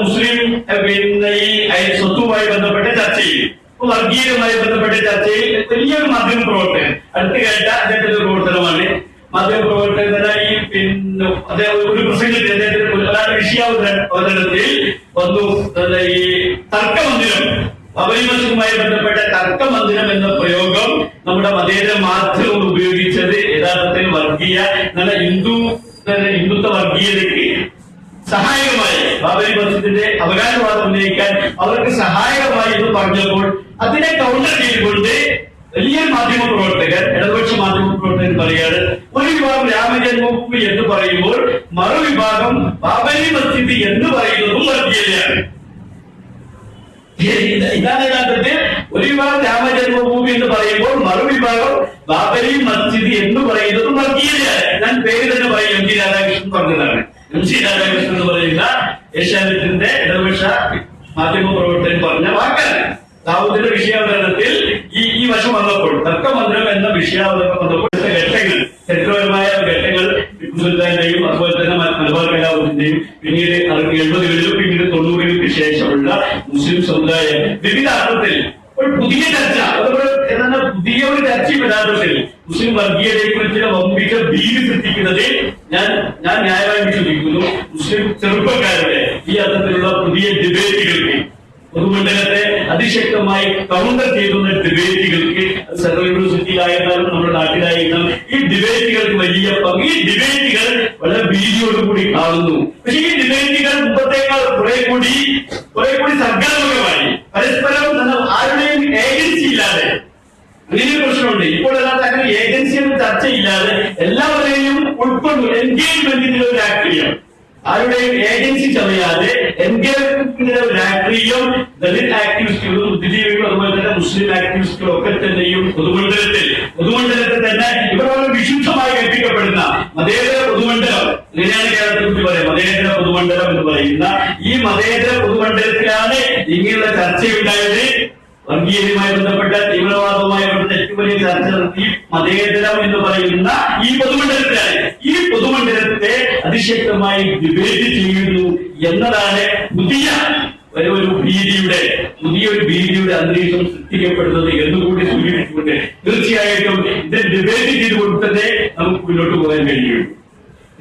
മുസ്ലിം പിന്നെ ഈ സ്വത്തുമായി ബന്ധപ്പെട്ട ചർച്ചയിൽ, വർഗീയവുമായി ബന്ധപ്പെട്ട ചർച്ചയിൽ വലിയൊരു മാധ്യമ പ്രവർത്തകൻ അടുത്ത് കേട്ട അദ്ദേഹത്തിന്റെ പ്രവർത്തനമാണ്. മാധ്യമ പ്രവർത്തകരുടെ ഈ പിന്നെ അദ്ദേഹം ഒരു പ്രസംഗത്തിൽ അദ്ദേഹത്തിന്റെ വിഷയാവതരണത്തിൽ വന്നു ഈ തർക്കമന്ദിരം, ബാബരി മസ്ജിദുമായി ബന്ധപ്പെട്ട തർക്കമന്ദിരം എന്ന പ്രയോഗം നമ്മുടെ മതേതര മാധ്യമങ്ങൾ ഉപയോഗിച്ചത് യഥാർത്ഥത്തിൽ വർഗീയ ഹിന്ദുത്വ വർഗീയതയ്ക്ക് സഹായകമായി, ബാബരി മസ്ജിദിന്റെ അവകാശവാദം ഉന്നയിക്കാൻ അവർക്ക് സഹായകമായി എന്ന് പറഞ്ഞപ്പോൾ അതിനെ കൗണ്ടർ ചെയ്തുകൊണ്ട് വലിയൊരു മാധ്യമ പ്രവർത്തകർ, ഇടതുപക്ഷ മാധ്യമ പ്രവർത്തകർ പറയാണ്, ഒരു വിഭാഗം രാമജന്മഭൂമി എന്ന് പറയുമ്പോൾ മറുവിഭാഗം ബാബരി മസ്ജിദ് എന്ന് പറയുന്നതും വർഗീയതയാണ്. ഇതാണ് യഥാർത്ഥത്തിൽ ഒരു വിഭാഗം രാമജന്മഭൂമി എന്ന് പറയുമ്പോൾ മറുവിഭാഗം ബാബരി മസ്ജിദ് എന്ന് പറയുന്നതും വർഗീയതയാണ്. ഞാൻ പേര് തന്നെ പറയും, എം ജി രാധാകൃഷ്ണൻ പറഞ്ഞതാണ്. എം ജി രാധാകൃഷ്ണൻ എന്ന് പറയുന്ന ഏഷ്യാനെറ്റിന്റെ ഇടതുപക്ഷ മാധ്യമ പ്രവർത്തകൻ പറഞ്ഞ വാക്കാണ്. ദാവൂദിന്റെ വിഷയാവതരണത്തിൽ ഈ വശം വന്നപ്പോൾ, തർക്കമന്ദിരം എന്ന വിഷയാവതരണം വന്നപ്പോൾ ഘട്ടങ്ങൾ, ചരിത്രപരമായ ഘട്ടങ്ങൾ ടിപ്പു സുൽത്താന്റെയും അതുപോലെ തന്നെ മലബാർ കലാപത്തിന്റെയും പിന്നീട് 70കളിലും പിന്നീട് 90കൾക്ക് ശേഷമുള്ള മുസ്ലിം സമുദായം വിവിധ അർത്ഥത്തിൽ ഒരു പുതിയ ചർച്ച, എന്താണ് പുതിയ ഒരു ചർച്ച യഥാർത്ഥത്തിൽ മുസ്ലിം വർഗീയതയെ കുറിച്ചുള്ള വമ്പിച്ച ഭീതി സൃഷ്ടിക്കുന്നതിൽ ഞാൻ ന്യായമായി വിശ്വസിക്കുന്നു. മുസ്ലിം ചെറുപ്പക്കാരുടെ ഈ അർത്ഥത്തിലുള്ള പുതിയ ഡിബേറ്റുകൾക്ക്, പൊതുമണ്ഡലത്തെ അതിശക്തമായി കൗണ്ടർ ചെയ്യുന്ന ഡിബേറ്റുകൾക്ക്, സെൻട്രൽ യൂണിവേഴ്സിറ്റിയിലായിരുന്നാലും നമ്മുടെ നാട്ടിലായിരുന്നാലും ഈ ഡിബേറ്റുകൾക്ക് വലിയ പങ്ക്. ഈ ഡിബേറ്റുകൾ വളരെ ഭീതിയോടുകൂടി കാണുന്നു. പക്ഷെ ഈ ഡിബേറ്റുകൾ മുമ്പത്തേക്കാൾ കുറെ കൂടി സർഗാത്മകമായി, പരസ്പരം ആരുടെയും ഏജൻസി ഇല്ലാതെ, അങ്ങനെയൊരു പ്രശ്നമുണ്ട് ഇപ്പോൾ. യഥാർത്ഥ ഏജൻസിയുടെ ചർച്ചയില്ലാതെ എല്ലാവരെയും ഉൾക്കൊണ്ടു എൻഗേജ്മെന്റിന്റെ ഒരു രാഷ്ട്രീയം, ആരുടെയും ഏജൻസി ചമയാതെ എൻഗേജ്മെന്റിന്റെ ഒരു രാഷ്ട്രീയം ദളിത് ആക്ടിവിസ്റ്റുകളും ബുദ്ധിജീവികളും അതുപോലെ തന്നെ മുസ്ലിം ആക്ടിവിസ്റ്റുകളും ഒക്കെ തന്നെയും പൊതുമണ്ഡലത്തിൽ തന്നെ ഇവർ വളരെ വിശുദ്ധമായി കൽപ്പിക്കപ്പെടുന്ന മതേതര പൊതുമണ്ഡലം, ഇങ്ങനെയാണ് കേരളത്തെ കുറിച്ച് പറയാം, മതേതര പൊതുമണ്ഡലം എന്ന് പറയുന്ന ഈ മതേതര പൊതുമണ്ഡലത്തിലാണ് ഇങ്ങനെയുള്ള ചർച്ചയുണ്ടായത്. വർഗീയതയുമായി ബന്ധപ്പെട്ട തീവ്രവാദവുമായി ബന്ധപ്പെട്ട ഏറ്റവും വലിയ ചർച്ച നടത്തി മതേതരം എന്ന് പറയുന്ന ഈ പൊതുമണ്ഡലത്തിലാണ്. ഈ പൊതുമണ്ഡലത്തെ അതിശക്തമായി ഡിബേറ്റ് ചെയ്യുന്നു എന്നതാണ് പുതിയൊരു ഭീതിയുടെ അന്തരീക്ഷം സൃഷ്ടിക്കപ്പെടുന്നത് എന്നുകൂടി സൂചിപ്പിച്ചുകൊണ്ട് തീർച്ചയായിട്ടും ഇത് ഡിബേറ്റ് ചെയ്തുകൊണ്ട് തന്നെ നമുക്ക് മുന്നോട്ട് പോകാൻ കഴിയുള്ളൂ.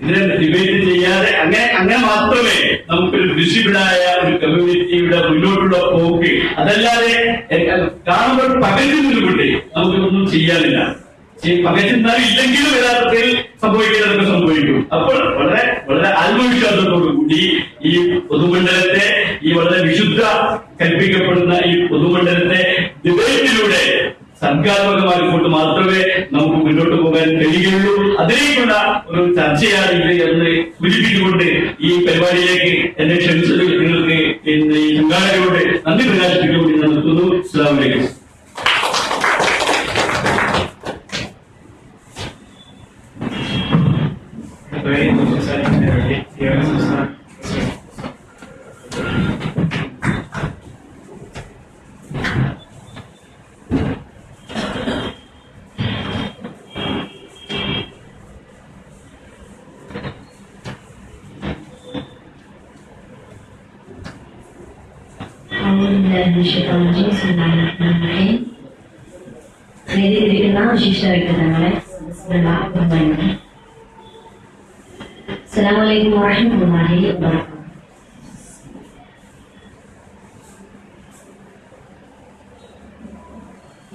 ഇതിനെ ഡിബേറ്റ് ചെയ്യാതെ അങ്ങനെ മാത്രമേ നമുക്കൊരു വിസിബിളായ ഒരു കമ്മ്യൂണിറ്റിയുടെ മുന്നോട്ടുള്ള പോക്ക്, അതല്ലാതെ കാണുമ്പോൾ പകച്ചു നിന്നുകൊണ്ട് നമുക്കൊന്നും ചെയ്യാനില്ല. പകച്ചുന്നാലും ഇല്ലെങ്കിലും യഥാർത്ഥത്തിൽ സംഭവിക്കുന്നതൊക്കെ സംഭവിക്കും. അപ്പോൾ വളരെ ആത്മവിശ്വാസത്തോടു കൂടി ഈ പൊതുമണ്ഡലത്തെ, ഈ വളരെ വിശുദ്ധ കൽപ്പിക്കപ്പെടുന്ന ഈ പൊതുമണ്ഡലത്തെ ഡിബേറ്റിലൂടെ സർഗാത്മകമായിക്കൊണ്ട് മാത്രമേ നമുക്ക് മുന്നോട്ട് പോകാൻ കഴിയുകയുള്ളൂ. അതിലേക്കുള്ള ഒരു ചർച്ചയാണ് ഇത് എന്ന് സൂചിപ്പിച്ചുകൊണ്ട് ഈ പരിപാടിയിലേക്ക് എന്നെ ക്ഷണിച്ചത് നിങ്ങൾക്ക് ഈ സംഘാടകരോട് നന്ദി പ്രകാശിപ്പിച്ചുകൊണ്ട് ഞാൻ നിർത്തുന്നു. അസ്സലാമു അലൈക്കും. വേദിയിലിരിക്കുന്ന വിശിഷ്ട വ്യക്തിത്വങ്ങളെ ബഹുമാനിക്കുന്നു. അസ്സലാമു അലൈക്കും വറഹ്മത്തുള്ളാഹി വബറകാതുഹു.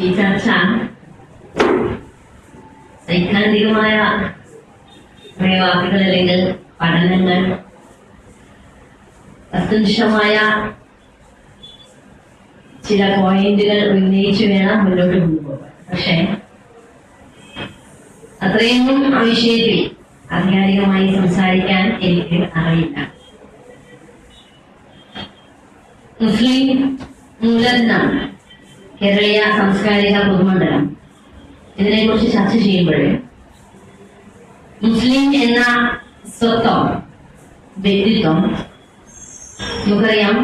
ഈ ചർച്ച സൈദ്ധാന്തികമായ വാക്കുകൾ അല്ലെങ്കിൽ പഠനങ്ങൾ വസ്തുനിഷ്ഠമായ ചില പോയിന്റുകൾ ഉന്നയിച്ചു വേണം മുന്നോട്ട് കൊണ്ടുപോകാൻ. പക്ഷേ അത്രയൊന്നും ആ വിഷയത്തിൽ ആധികാരികമായി സംസാരിക്കാൻ എനിക്ക് അറിയില്ല. മുസ്ലിം മൂലധനം കേരളീയ സാംസ്കാരിക പൊതുമണ്ഡലം ഇതിനെക്കുറിച്ച് ചർച്ച ചെയ്യുമ്പോൾ മുസ്ലിം എന്ന സ്വത്വം, വ്യക്തിത്വം നമുക്കറിയാം.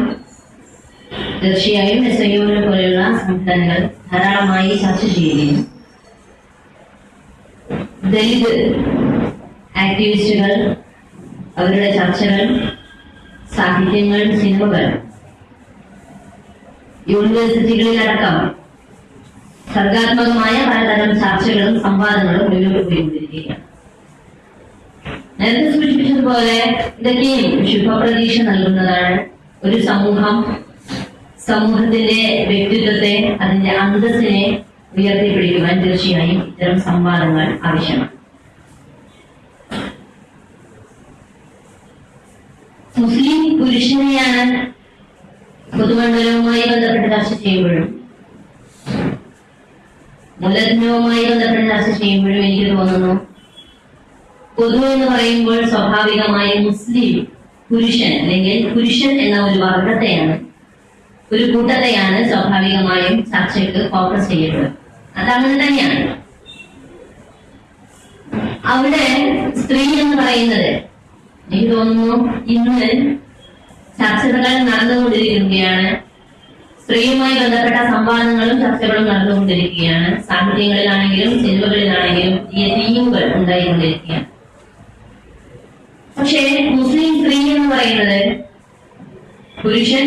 തീർച്ചയായും SIO പോലെയുള്ള സംഘടനകൾ ധാരാളമായി ചർച്ച ചെയ്യുകയും ദലിത് ആക്ടിവിസ്റ്റുകൾ അവരുടെ ചർച്ചകൾ, സാഹിത്യങ്ങൾ, സിനിമകൾ യൂണിവേഴ്സിറ്റികളിലടക്കം സർഗാത്മകമായ പലതരം ചർച്ചകളും സംവാദങ്ങളും മുന്നോട്ട് പോയിക്കൊണ്ടിരിക്കുകയാണ്. നേരത്തെ സൂചിപ്പിച്ചതുപോലെ ഇതൊക്കെയും ശുഭപ്രതീക്ഷ നൽകുന്നതാണ്. ഒരു സമൂഹത്തിന്റെ വ്യക്തിത്വത്തെ, അതിന്റെ അന്തസ്സിനെ ഉയർത്തിപ്പിടിക്കുവാൻ തീർച്ചയായും ഇത്തരം സംവാദങ്ങൾ ആവശ്യമാണ്. മുസ്ലിം പുരുഷനെയാണ് പൊതുമണ്ഡലവുമായി ബന്ധപ്പെട്ട് ചർച്ച ചെയ്യുമ്പോഴും മൂലധനവുമായി ബന്ധപ്പെട്ട് ചർച്ച ചെയ്യുമ്പോഴും എനിക്ക് തോന്നുന്നു പൊതു എന്ന് പറയുമ്പോൾ സ്വാഭാവികമായും മുസ്ലിം പുരുഷൻ അല്ലെങ്കിൽ പുരുഷൻ എന്ന ഒരു വർഗത്തെയാണ്, ഒരു കൂട്ടത്തെയാണ് സ്വാഭാവികമായും ചർച്ചയ്ക്ക് ഫോക്കസ് ചെയ്യേണ്ടത്. അതങ്ങനെ തന്നെയാണ്. അവിടെ സ്ത്രീ എന്ന് പറയുന്നത് എനിക്ക് തോന്നുന്നു ഇന്ന് ചർച്ചകൾ നടന്നുകൊണ്ടിരിക്കുകയാണ്. സ്ത്രീയുമായി ബന്ധപ്പെട്ട സംവാദങ്ങളും ചർച്ചകളും നടന്നുകൊണ്ടിരിക്കുകയാണ്. സാഹിത്യങ്ങളിലാണെങ്കിലും സിനിമകളിലാണെങ്കിലും ഈ തീമുകൾ ഉണ്ടായിക്കൊണ്ടിരിക്കുകയാണ്. പക്ഷേ മുസ്ലിം സ്ത്രീ എന്ന് പറയുന്നത് പുരുഷൻ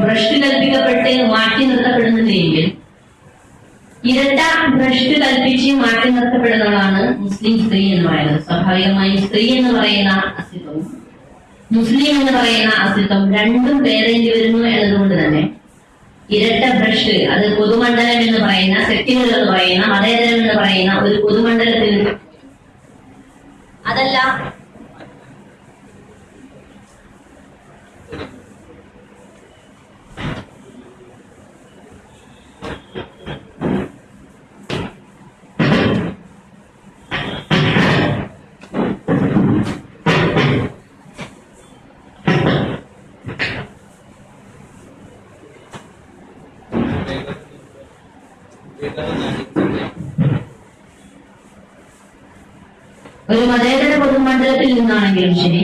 ഭ്രഷ്ട് കൽപ്പിക്കപ്പെട്ട് മാറ്റി നിർത്തപ്പെടുന്നതെങ്കിൽ ഇരട്ട ഭ്രഷ്ട് കൽപ്പിച്ച് മാറ്റി നിർത്തപ്പെടുന്നതാണ് മുസ്ലിം സ്ത്രീ എന്ന് പറയുന്നത്. സ്വാഭാവികമായും സ്ത്രീ എന്ന് പറയുന്ന അസ്തിത്വവും മുസ്ലിം എന്ന് പറയുന്ന അസ്തിത്വം രണ്ടും പേരേണ്ടി വരുന്നു എന്നതുകൊണ്ട് തന്നെ ഇരട്ട ഭ്രഷ്ട്, അത് പൊതുമണ്ഡലം എന്ന് പറയുന്ന, സെക്യുലർ എന്ന് പറയുന്ന, മതേതരം എന്ന് പറയുന്ന ഒരു പൊതുമണ്ഡലത്തിൽ അതല്ല ഒരു മതേതര പൊതുമണ്ഡലത്തിൽ നിന്നാണെങ്കിലും ശരി,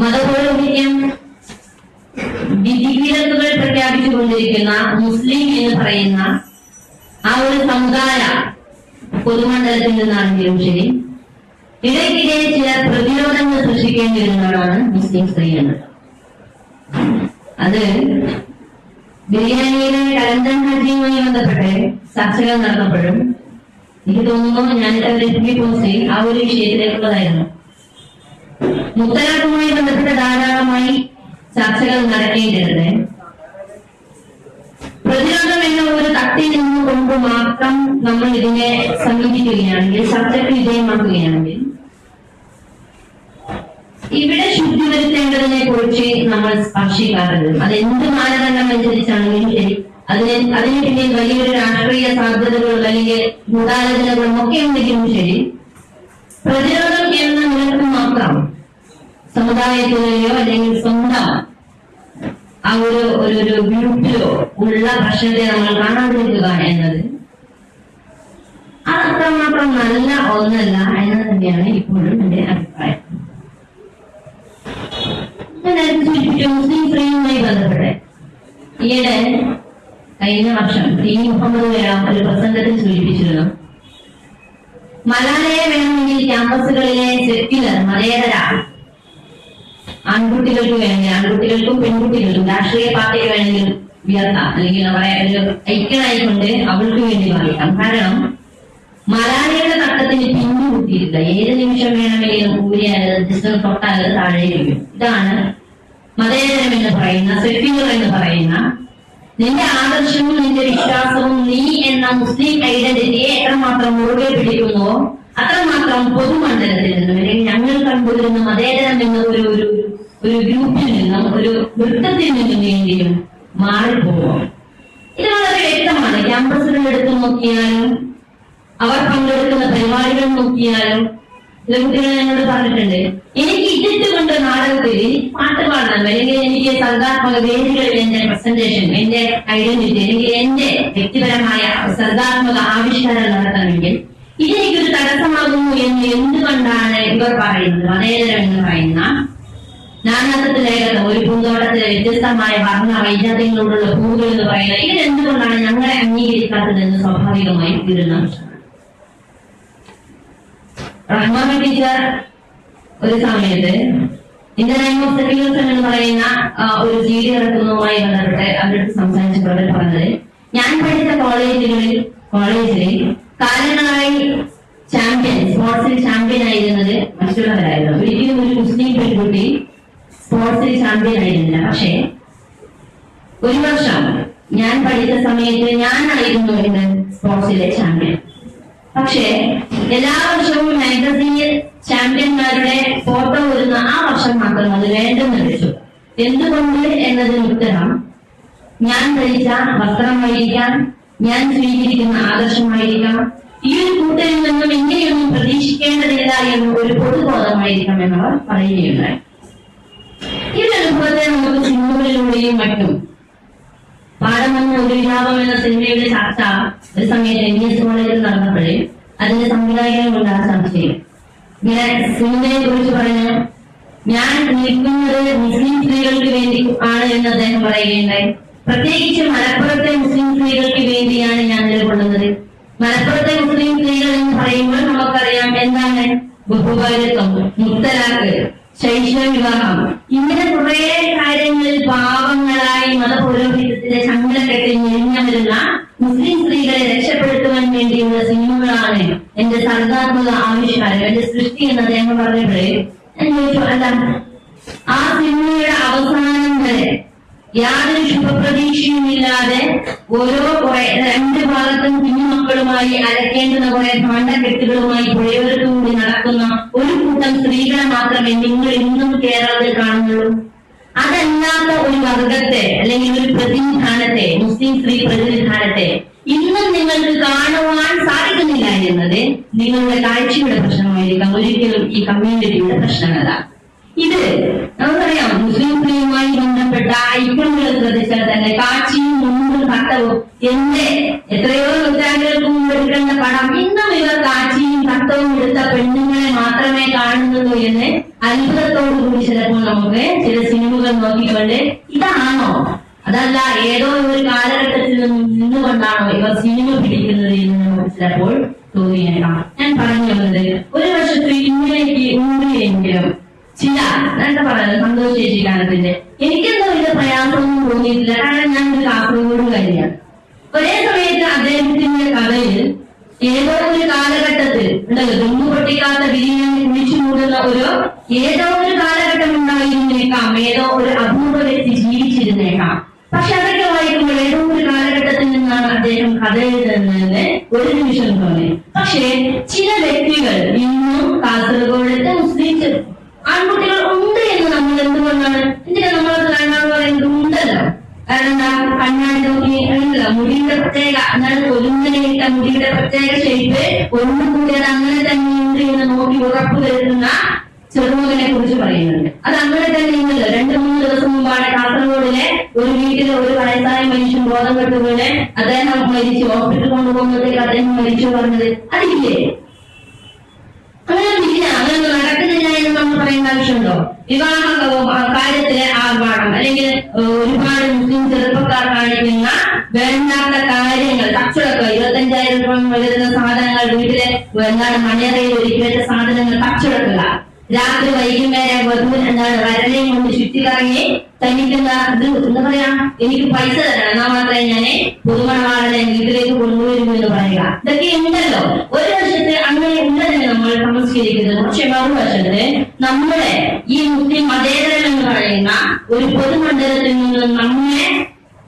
മതപൗരോഹിത്യം വിധിവിലക്കുകൾ പ്രഖ്യാപിച്ചുകൊണ്ടിരിക്കുന്ന മുസ്ലിം എന്ന് പറയുന്ന ആ ഒരു സമുദായ പൊതുമണ്ഡലത്തിൽ നിന്നാണെങ്കിലും ശരി, ഇടയ്ക്കിടെ ചില പ്രതിരോധങ്ങൾ സൃഷ്ടിക്കേണ്ടി വരുന്നതാണ് മുസ്ലിം സ്ത്രീ എന്നത്. അത് ബിരിയാണിയിലെ കലന്തൻ ഹജ്ജിയുമായി ബന്ധപ്പെട്ട് ചർച്ചകൾ നടന്നപ്പോഴും എനിക്ക് തോന്നുന്നു ഞാനിത് പോസ്റ്റ് ആ ഒരു വിഷയത്തിലേക്കുള്ളതായിരുന്നു. മുത്തലാഖുമായി ബന്ധപ്പെട്ട ധാരാളമായി ചർച്ചകൾ നടക്കേണ്ടത് പ്രതിരോധം എന്ന ഒരു തട്ടിൽ നിന്നുകൊണ്ട് മാത്രം നമ്മൾ ഇതിനെ സമീപിക്കുകയാണെങ്കിൽ, ചർച്ചയ്ക്ക് വിധേയമാക്കുകയാണെങ്കിൽ ഇവിടെ ശുദ്ധി വരുത്തേണ്ടതിനെ കുറിച്ച് നമ്മൾ സ്പർശിക്കാറുണ്ട്. അത് എന്ത് മാനദണ്ഡം അനുസരിച്ചാണെങ്കിലും ശരി, അതിന് പിന്നിൽ വലിയൊരു രാഷ്ട്രീയ സാധ്യതകളും അല്ലെങ്കിൽ ഗൂഢാലോചനകളും ഒക്കെ ഉണ്ടെങ്കിലും ശരി, പ്രതിരോധം എന്ന നിലക്ക് മാത്രം സമുദായത്തിലെയോ അല്ലെങ്കിൽ സ്വന്തം ആ ഒരു ഗ്രൂപ്പിലോ ഉള്ള പ്രശ്നത്തെ നമ്മൾ കാണാതിരിക്കുക എന്നത് അത്രമാത്രം നല്ല ഒന്നല്ല എന്നത് തന്നെയാണ് ഇപ്പോഴും എന്റെ അഭിപ്രായം. മുസ്ലിം സ്ത്രീയുമായി ബന്ധപ്പെട്ട് ഈയിടെ കഴിഞ്ഞ വർഷം മുഹമ്മദ് വേണം ഒരു പ്രസംഗത്തിൽ സൂചിപ്പിച്ചിരുന്നു, മലാലയെ വേണമെങ്കിൽ ക്യാമ്പസുകളിലെ സെക്യുലർ മതേതര ആൺകുട്ടികൾക്ക് വേണമെങ്കിൽ, ആൺകുട്ടികൾക്കും പെൺകുട്ടികൾക്കും രാഷ്ട്രീയ പാർട്ടിക്ക് വേണമെങ്കിൽ ഉയർത്താം, അല്ലെങ്കിൽ ഒരു ഐക്യനായിക്കൊണ്ട് അവൾക്ക് വേണ്ടി വായിക്കാം. കാരണം മലാലയുടെ തട്ടത്തിന് പിന്നുകൂട്ടിയിട്ടില്ല. ഏത് നിമിഷം വേണമെങ്കിലും ഊരിയാലത് ജസ്റ്റ് തൊട്ടാലത് താഴെ വരും. ഇതാണ് മതേതരം എന്ന് പറയുന്ന, സെക്യുലർ എന്ന് പറയുന്ന നിന്റെ ആദർശവും നിന്റെ വിശ്വാസവും നീ എന്ന മുസ്ലിം ഐഡന്റിറ്റിയെ എത്രമാത്രം മുറുകെ പിടിക്കുന്നുവോ അത്രമാത്രം പൊതുമണ്ഡലത്തിൽ നിന്നും അല്ലെങ്കിൽ ഞങ്ങൾ കണ്ടുവരുന്ന മതേതരം എന്ന ഒരു ഗ്രൂപ്പിൽ നിന്നും ഒരു വൃത്തത്തിൽ നിന്നും വേണ്ടിയും മാറിപ്പോകും. ഇത് വളരെ വ്യക്തമാണ്. ക്യാമ്പസുകൾ എടുത്ത് നോക്കിയാലും അവർ പങ്കെടുക്കുന്ന പരിപാടികൾ നോക്കിയാലും ചില കുട്ടികൾ എന്നോട് പറഞ്ഞിട്ടുണ്ട്, എനിക്ക് ഇതിട്ടുകൊണ്ട് നാടകത്തിൽ പാട്ട് പാടണം, അല്ലെങ്കിൽ എനിക്ക് സർഗാത്മക വേദികളിൽ എന്റെ പ്രസന്റേഷൻ, എന്റെ ഐഡന്റിറ്റി, അല്ലെങ്കിൽ എന്റെ വ്യക്തിപരമായ സർഗാത്മക ആവിഷ്കാരം നടത്തണമെങ്കിൽ ഇതെനിക്കൊരു തടസ്സമാകുന്നു എന്ന് എന്തുകൊണ്ടാണ് ഇവർ പറയുന്നത്? മതേതരം എന്ന് പറയുന്ന നാനാത്വത്തിലേകത, ഒരു പൂന്തോട്ടത്തിലെ വ്യത്യസ്തമായ വർണ്ണ വൈജാത്യങ്ങളോടുള്ള പൂവുകൾ എന്ന് പറയുന്നത്, ഇതെന്തുകൊണ്ടാണ് ഞങ്ങളെ അംഗീകരിക്കാത്തതെന്ന് സ്വാഭാവികമായി തീരുന്ന റഹ്മാൻ ടീച്ചർ ഒരു സമയത്ത് ഇന്ത്യൻ നയം ഓഫ് സെക്യുലറിസം എന്ന് പറയുന്ന ഒരു CD ഇറക്കുന്നതുമായി ബന്ധപ്പെട്ട് അവരുടെ സംസാരിച്ചപ്പോൾ പറഞ്ഞത്, ഞാൻ പഠിച്ച കോളേജിൽ കാലങ്ങളായി ചാമ്പ്യൻ, സ്പോർട്സിൽ ചാമ്പ്യൻ ആയിരുന്നത് മറ്റുള്ളവരായിരുന്നു. ഒരിക്കലും ഒരു മുസ്ലിം പെൺകുട്ടി സ്പോർട്സിൽ ചാമ്പ്യൻ ആയിരുന്നില്ല. പക്ഷേ ഒരു വർഷം ഞാൻ പഠിച്ച സമയത്ത് ഞാനായിരുന്നു ഇന്ന് സ്പോർട്സിലെ ചാമ്പ്യൻ. പക്ഷേ എല്ലാ വർഷവും മാഗസീനിൽ ചാമ്പ്യന്മാരുടെ ഫോട്ടോ വരുന്ന ആ വർഷം മാത്രം അത് വേണ്ടെന്ന് വെച്ചു. എന്തുകൊണ്ട് എന്നതിന് ഉത്തരം, ഞാൻ ധരിച്ച വസ്ത്രമായിരിക്കാം, ഞാൻ സ്വീകരിക്കുന്ന ആദർശമായിരിക്കാം, ഈ ഒരു കൂട്ടരിൽ നിന്നും ഇങ്ങനെയൊന്നും പ്രതീക്ഷിക്കേണ്ടതില്ല എന്ന ഒരു പൊതുബോധമായിരിക്കാം എന്നവർ പറയുകയുണ്ടായി. ഈ ഒരു അനുഭവത്തെ നമുക്ക് സിനിമകളിലൂടെയും മറ്റും പാഠമെന്ന ഒരു വിലാപം എന്ന സിനിമയുടെ ചർച്ച ഒരു സമയത്ത് NS കോളേജിൽ നടന്നപ്പോഴേ അതിന്റെ സംവിധായകനെ കൊണ്ട് ആ ചർച്ചയിൽ ഇങ്ങനെ സിനിമയെ കുറിച്ച് പറഞ്ഞു, ഞാൻ നിൽക്കുന്നത് മുസ്ലിം സ്ത്രീകൾക്ക് വേണ്ടി ആണ് എന്ന് അദ്ദേഹം പറയുകയുണ്ടായി. പ്രത്യേകിച്ച് മലപ്പുറത്തെ മുസ്ലിം സ്ത്രീകൾക്ക് വേണ്ടിയാണ് ഞാൻ നിലകൊള്ളുന്നത്. മലപ്പുറത്തെ മുസ്ലിം സ്ത്രീകൾ എന്ന് പറയുമ്പോൾ നമുക്കറിയാം എന്താണ് ബഹുഭാര്യത്വം, മുത്തലാഖ്, ശൈശവ വിവാഹം, ഇങ്ങനെ കുറെ കാര്യങ്ങളിൽ പാവങ്ങളായി മതപൗരോഹിത്യത്തിന്റെ ചങ്ങലക്കെട്ടിൽ ഞെരിഞ്ഞവരുന്ന മുസ്ലിം സ്ത്രീകളെ രക്ഷപ്പെടുത്തുവാൻ വേണ്ടിയുള്ള സിനിമകളാണ് എന്റെ സർഗാത്മക ആവിഷ്കാരം, എന്റെ സൃഷ്ടി എന്ന് അദ്ദേഹം പറഞ്ഞപ്പോഴേ ഞാൻ ചോദിച്ചു, അല്ല ആ സിനിമയുടെ അവസാനം വരെ യാതൊരു ശുഭപ്രതീക്ഷയുമില്ലാതെ ഓരോ രണ്ട് ഭാഗത്തും കുഞ്ഞുമക്കളുമായി അലക്കേണ്ടുന്ന കുറെ ഭാണ്ഡക്കെട്ടുകളുമായി പുഴയോരത്തുകൂടി നടക്കുന്ന ഒരു കൂട്ടം സ്ത്രീകളെ മാത്രമേ നിങ്ങൾ ഇന്നും കേരളത്തിൽ കാണുന്നുള്ളൂ. അതല്ലാത്ത ഒരു വർഗത്തെ അല്ലെങ്കിൽ ഒരു പ്രതിനിധാനത്തെ, മുസ്ലിം സ്ത്രീ പ്രതിനിധാനത്തെ ഇന്നും നിങ്ങൾക്ക് കാണുവാൻ സാധിക്കുന്നില്ല എന്നത് നിങ്ങളുടെ കാഴ്ചയുടെ പ്രശ്നമായിരിക്കാം, ഒരിക്കലും ഈ കമ്മ്യൂണിറ്റിയുടെ പ്രശ്നമല്ല. ഇത് നമുക്കറിയാം, മുസ്ലിം സ്ത്രീയുമായി ബന്ധപ്പെട്ട ഐക്യങ്ങൾ ശ്രദ്ധിച്ചാൽ തന്നെ കാഴ്ചയും മുമ്പും തട്ടവും എത്രയോ നൂറ്റാണ്ടുകൾക്ക് മുമ്പ് എടുക്കേണ്ട പടം ഇന്നും ഇവർ കാഴ്ചയും തട്ടവും എടുത്ത പെണ്ണുങ്ങളെ മാത്രമേ കാണുന്നുള്ളൂ എന്ന് അത്ഭുതത്തോടുകൂടി ചിലപ്പോൾ നമുക്ക് ചില സിനിമകൾ നോക്കിക്കൊണ്ട് ഇതാണോ, അതല്ല ഏതോ ഒരു കാലഘട്ടത്തിൽ നിന്നുകൊണ്ടാണോ ഇവർ സിനിമ പിടിക്കുന്നത് എന്ന് നമുക്ക് ചിലപ്പോൾ തോന്നിയേക്കാം. ഞാൻ പറഞ്ഞു വന്നത്, ഒരു വർഷത്തിൽ ഇങ്ങനെയൊക്കെ ഉണ്ടെങ്കിലും ചില എന്താ പറയുന്നത് സന്തോഷിക്കാനത്തിന്റെ എനിക്കെന്തോ ഇത് പ്രയാസമൊന്നും തോന്നിയിട്ടില്ല. കാരണം ഞാൻ ഒരു കാസർഗോഡുകാരിയാണ്. ഒരേ സമയത്ത് അദ്ദേഹത്തിന്റെ കഥയിൽ ഏതോ ഒരു കാലഘട്ടത്തിൽ ഉണ്ടല്ലോ ദുമ്പു പൊട്ടിക്കാത്ത ബിരിയാണി കുഴിച്ചു മൂടുന്ന ഏതോ ഒരു കാലഘട്ടം ഉണ്ടായിരുന്നേക്കാം, ഏതോ ഒരു അപൂർവ വ്യക്തി ജീവിച്ചിരുന്നേക്കാം. പക്ഷെ അതൊക്കെ വായിക്കുമ്പോൾ ഏതോ ഒരു കാലഘട്ടത്തിൽ നിന്നാണ് അദ്ദേഹം കഥ എഴുതുന്നതെന്ന് ഒരു നിമിഷം തോന്നി. പക്ഷേ ചില വ്യക്തികൾ ഇന്നും കാസർഗോഡത്തെ മുസ്ലിം ആൺകുട്ടികൾ ഉണ്ട് എന്ന് നമ്മൾ എന്തുകൊണ്ടാണ് നമ്മളത് കാണാന്ന് പറയുന്നത് ഉണ്ടല്ലോ. കാരണം എന്താ, കണ്ണാടി നോക്കി ഉണ്ടല്ലോ, മുടിയുടെ പ്രത്യേക എന്നാൽ കൊലുങ്ങനെയിട്ട മുടിയുടെ പ്രത്യേക ഷേപ്പ് ഒന്നുകൂടി അത് അങ്ങനെ തന്നെ ഉണ്ട് എന്ന് നോക്കി ഉറപ്പ് വരുത്തുന്ന ചെറുമകനെ കുറിച്ച് പറയുന്നുണ്ട്. അത് അങ്ങനെ തന്നെ ഉണ്ടല്ലോ. 2-3 ദിവസം മുമ്പാണ് കാസർഗോഡിലെ ഒരു വീട്ടിലെ ഒരു വയസ്സായ മനുഷ്യൻ ബോധം കെട്ട് വീണ് അദ്ദേഹം മരിച്ചു, ഹോസ്പിറ്റലിൽ കൊണ്ടുപോകുമ്പോഴത്തേക്ക് അദ്ദേഹം മരിച്ചു പറഞ്ഞത് അതില്ലേ? അങ്ങനെ നടക്കുന്നില്ല എന്ന് നമ്മൾ പറയേണ്ട ആവശ്യമുണ്ടോ? വിവാഹ കാര്യത്തിലെ ആർഭാടം അല്ലെങ്കിൽ ഒരുപാട് മുസ്ലിം ചെറുപ്പക്കാർ കാണിക്കുന്ന വേണ്ടാത്ത കാര്യങ്ങൾ, കച്ചവടം, 25,000 രൂപ വരുന്ന സാധനങ്ങൾ വീട്ടിലെ മണിയറയിൽ ഒരുക്കി വെച്ച സാധനങ്ങൾ കച്ചവടക്കുക, രാത്രി വൈകുന്നേരം വരലയും കൊണ്ട് ചുറ്റിക്കറങ്ങി തനിക്കുന്ന ഇത് എന്താ പറയാ, എനിക്ക് പൈസ തരണം എന്നാൽ മാത്രമേ ഞാൻ പുതുമണവാളനെ വീട്ടിലേക്ക് കൊണ്ടുവരൂ എന്ന് പറയുക. ഇതൊക്കെ ഉണ്ടല്ലോ. ഒരു വശത്ത് അങ്ങനെ ഉള്ളതിനെ നമ്മൾ സംസ്കരിക്കുന്നത്. പക്ഷെ മറുവശത്ത് നമ്മുടെ ഈ മുസ്ലിം മതേതരം എന്ന് പറയുന്ന ഒരു പൊതുമണ്ഡലത്തിൽ നിന്നും നമ്മളെ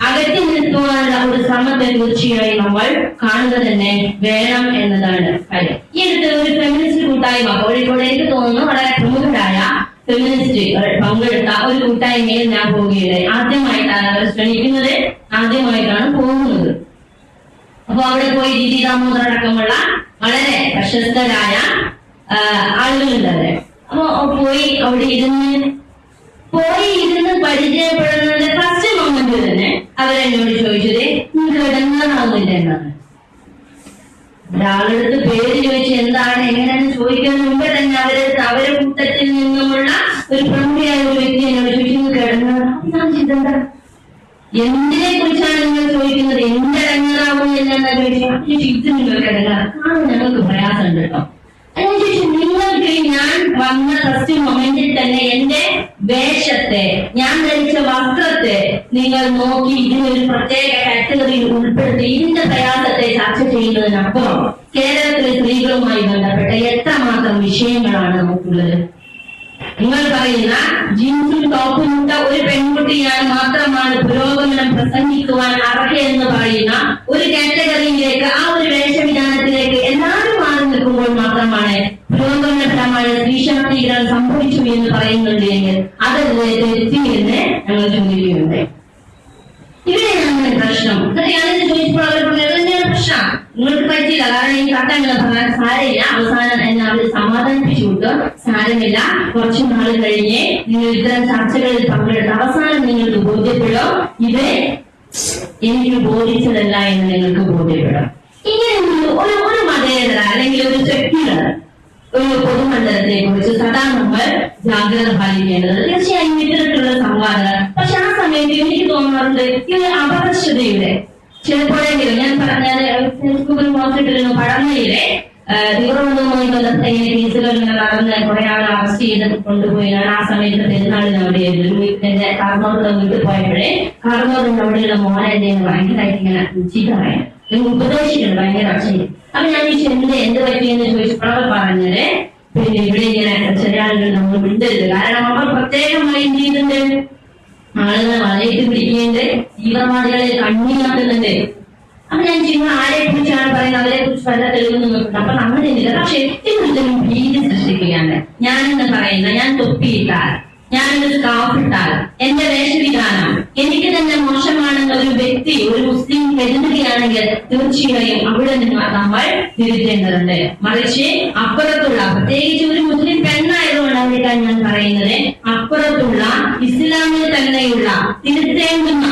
അകറ്റി നിർത്തുവാനുള്ള ഒരു ശ്രമത്തെ തീർച്ചയായും നമ്മൾ കാണുക തന്നെ വേണം എന്നതാണ് കാര്യം. ഈ അടുത്ത് ഒരു ഫെമിനിസ്റ്റ് കൂട്ടായ്മ കോഴിക്കോട്, എനിക്ക് തോന്നുന്നു വളരെ പ്രമുഖരായ ഫെമിനിസ്റ്റുകൾ പങ്കെടുത്ത ഒരു കൂട്ടായ്മയിൽ ഞാൻ പോവുകയുണ്ടായി. ആദ്യമായിട്ടാണ് അവർ ശ്രമിക്കുന്നത്, ആദ്യമായിട്ടാണ് പോകുന്നത്. അപ്പൊ അവിടെ പോയി ജിതി ദാമോദർ അടക്കമുള്ള വളരെ പ്രശസ്തരായ ആളുകളുണ്ട്. അപ്പൊ പോയി അവിടെ ഇരുന്ന് പരിചയപ്പെടുന്നതിന്റെ ഫസ്റ്റ് മൊമെന്റ് തന്നെ അവരെന്നോട് ചോദിച്ചത് നിങ്ങൾക്ക് ഇടങ്ങാറാവുന്നില്ല എന്നാണ്. ഒരാളെടുത്ത് പേര് ചോദിച്ച് എന്താണ് എങ്ങനെയാണ് ചോദിക്കുന്നതിന് മുമ്പ് തന്നെ അവരെ കൂട്ടത്തിൽ നിന്നുമുള്ള ഒരു പ്രമുഖയായ ഒരു വ്യക്തി എന്നോട് ചോദിച്ചു നിങ്ങൾക്ക് ഇടങ്ങാറാവും. ചിന്ത എന്തിനെ കുറിച്ചാണ് നിങ്ങൾ ചോദിക്കുന്നത്? എന്ത് ഇടങ്ങാറാവും എന്നാണ് ചോദിച്ചത്. ഇത് നിങ്ങൾക്ക് ഇടങ്ങാറ് ഞങ്ങൾക്ക് പ്രയാസമുണ്ട് കേട്ടോ. ഞാൻ ചോദിച്ചു നിങ്ങൾക്ക് ഞാൻ വന്ന ഫസ്റ്റ് മൊമെന്റിൽ തന്നെ എന്റെ വേഷത്തെ, ഞാൻ ധരിച്ച വസ്ത്രത്തെ നിങ്ങൾ നോക്കി ഇതിനൊരു പ്രത്യേക കാറ്റഗറിയിൽ ഉൾപ്പെടുത്തി ഇതിന്റെ പ്രയാസത്തെ ചർച്ച ചെയ്യുന്നതിനപ്പുറം കേരളത്തിലെ സ്ത്രീകളുമായി ബന്ധപ്പെട്ട എത്രമാത്രം വിഷയങ്ങളാണ് നമുക്കുള്ളത്. നിങ്ങൾ പറയുന്ന ജീൻസും ടോപ്പും ഇട്ട ഒരു പെൺകുട്ടിയാണ് മാത്രമാണ് പുരോഗമനം പ്രസംഗിക്കുവാൻ അർഹയെന്ന് പറയുന്ന ഒരു കാറ്റഗറിയിലേക്ക്, ആ ഒരു വേഷവിധാനത്തിലേക്ക് എല്ലാവരും മാറി നിൽക്കുമ്പോൾ മാത്രമാണ് പുരോഗമനപരമായ സ്ത്രീശാക്തീകരണം സംഭവിച്ചു എന്ന് പറയുന്നുണ്ട് എങ്കിൽ അതല്ലേ തെറ്റി എന്ന് ഞങ്ങൾ ചോദിക്കുകയുണ്ട്. ഇവിടെയാണ് പ്രശ്നം. ഞാനിത് ചോദിച്ചപ്പോൾ അവർ പറഞ്ഞത് തന്നെയാണ് പ്രശ്നം, നിങ്ങൾക്ക് പറ്റില്ല, കാരണം ഈ കട്ടങ്ങൾ പറഞ്ഞാൽ സാരമില്ല, അവസാനം എന്നെ അവർ സമാധാനിപ്പിച്ചു വിട്ടു, സാരമില്ല, കുറച്ചു നാൾ കഴിഞ്ഞ് നിങ്ങൾ ഇത്തരം ചർച്ചകളിൽ പങ്കെടുത്ത് അവസാനം നിങ്ങൾക്ക് ബോധ്യപ്പെടും ഇത് എനിക്ക് ബോധിച്ചതല്ല എന്ന് നിങ്ങൾക്ക് ബോധ്യപ്പെടും. ഇങ്ങനെ ഒരു മതേതര അല്ലെങ്കിൽ ഒരു സെക്യുലർ ഒരു പൊതുമണ്ഡലത്തെ കുറിച്ച് സദാ നമ്മൾ ജാഗ്രത പാലിക്കേണ്ടത് തീർച്ചയായും ഇത്തരത്തിലുള്ള സംവാദങ്ങൾ. പക്ഷെ ആ സമയത്ത് എനിക്ക് തോന്നാറുണ്ട് ഇത് അപകർഷതയുടെ ചിലപ്പോഴെങ്കിലും ഞാൻ ഫേസ്ബുക്കിൽ പോസ്റ്റിട്ടിരുന്നു പടന്നയിലെ തീവ്രവാദവുമായി ബന്ധപ്പെട്ട ഇങ്ങനെ കേസുകൾ നടന്ന് കുറെ ആൾ അറസ്റ്റ് ചെയ്ത് കൊണ്ടുപോയാണ്. ആ സമയത്ത് പെരുന്നാളിന് അവിടെയായിരുന്നു. എന്റെ കാർന്നോറിന്റെ വീട്ടിൽ പോയപ്പോഴേ കാർന്നോറിന്റെ അവിടെയുള്ള മോനെ ഭയങ്കരമായിട്ട് ഇങ്ങനെ ചീത്ത പറയാൻ ഉപദേശിക്കുന്നത് ഭയങ്കര അക്ഷയം. അപ്പൊ ഞാൻ ഈ എന്ത് പറ്റിയെന്ന് ചോദിച്ചപ്പോൾ അവർ പറഞ്ഞത് പിന്നെ ഇവിടെ ഇങ്ങനെ ചില ആളുകൾ നമ്മൾ വിടരുത്, കാരണം അവർ പ്രത്യേകമായി എന്ത് ചെയ്യുന്നുണ്ട്, ആളുകളെ വലയിട്ട് പിടിക്കുന്നുണ്ട്, തീവ്രവാദികളെ കണ്ണിയാക്കുന്നുണ്ട്. അപ്പൊ ഞാൻ ചെയ്യുന്ന ആരെ കുറിച്ചാണ് പറയുന്നത്, അവരെ കുറിച്ച് പല തെളിവൊന്നും നോക്കുന്നത്. അപ്പൊ നമ്മൾ ചെയ്യുന്നില്ല. പക്ഷെ ഏറ്റവും ഭീതി സൃഷ്ടിക്കുകയാണ്. ഞാനെന്ന് പറയുന്ന ഞാൻ തൊപ്പിയിട്ടാൽ, ഞാനൊരു സ്കാർഫ് ഇട്ടാൽ, എന്റെ വേഷവിധാനം എനിക്ക് തന്നെ മോശമാണെന്ന് ഒരു വ്യക്തി, ഒരു മുസ്ലിം കരുതുകയാണെങ്കിൽ തീർച്ചയായും അവിടെ നിന്ന് നമ്മൾ തിരുത്തേണ്ടതുണ്ട്. മറിച്ച് അപ്പുറത്തുള്ള, പ്രത്യേകിച്ച് ഒരു മുസ്ലിം പെണ്ണായതുകൊണ്ട് അവിടേക്കാണ് ഞാൻ പറയുന്നത്, അപ്പുറത്തുള്ള ഇസ്ലാമിൽ തന്നെയുള്ള തിരുത്തേണ്ടുന്ന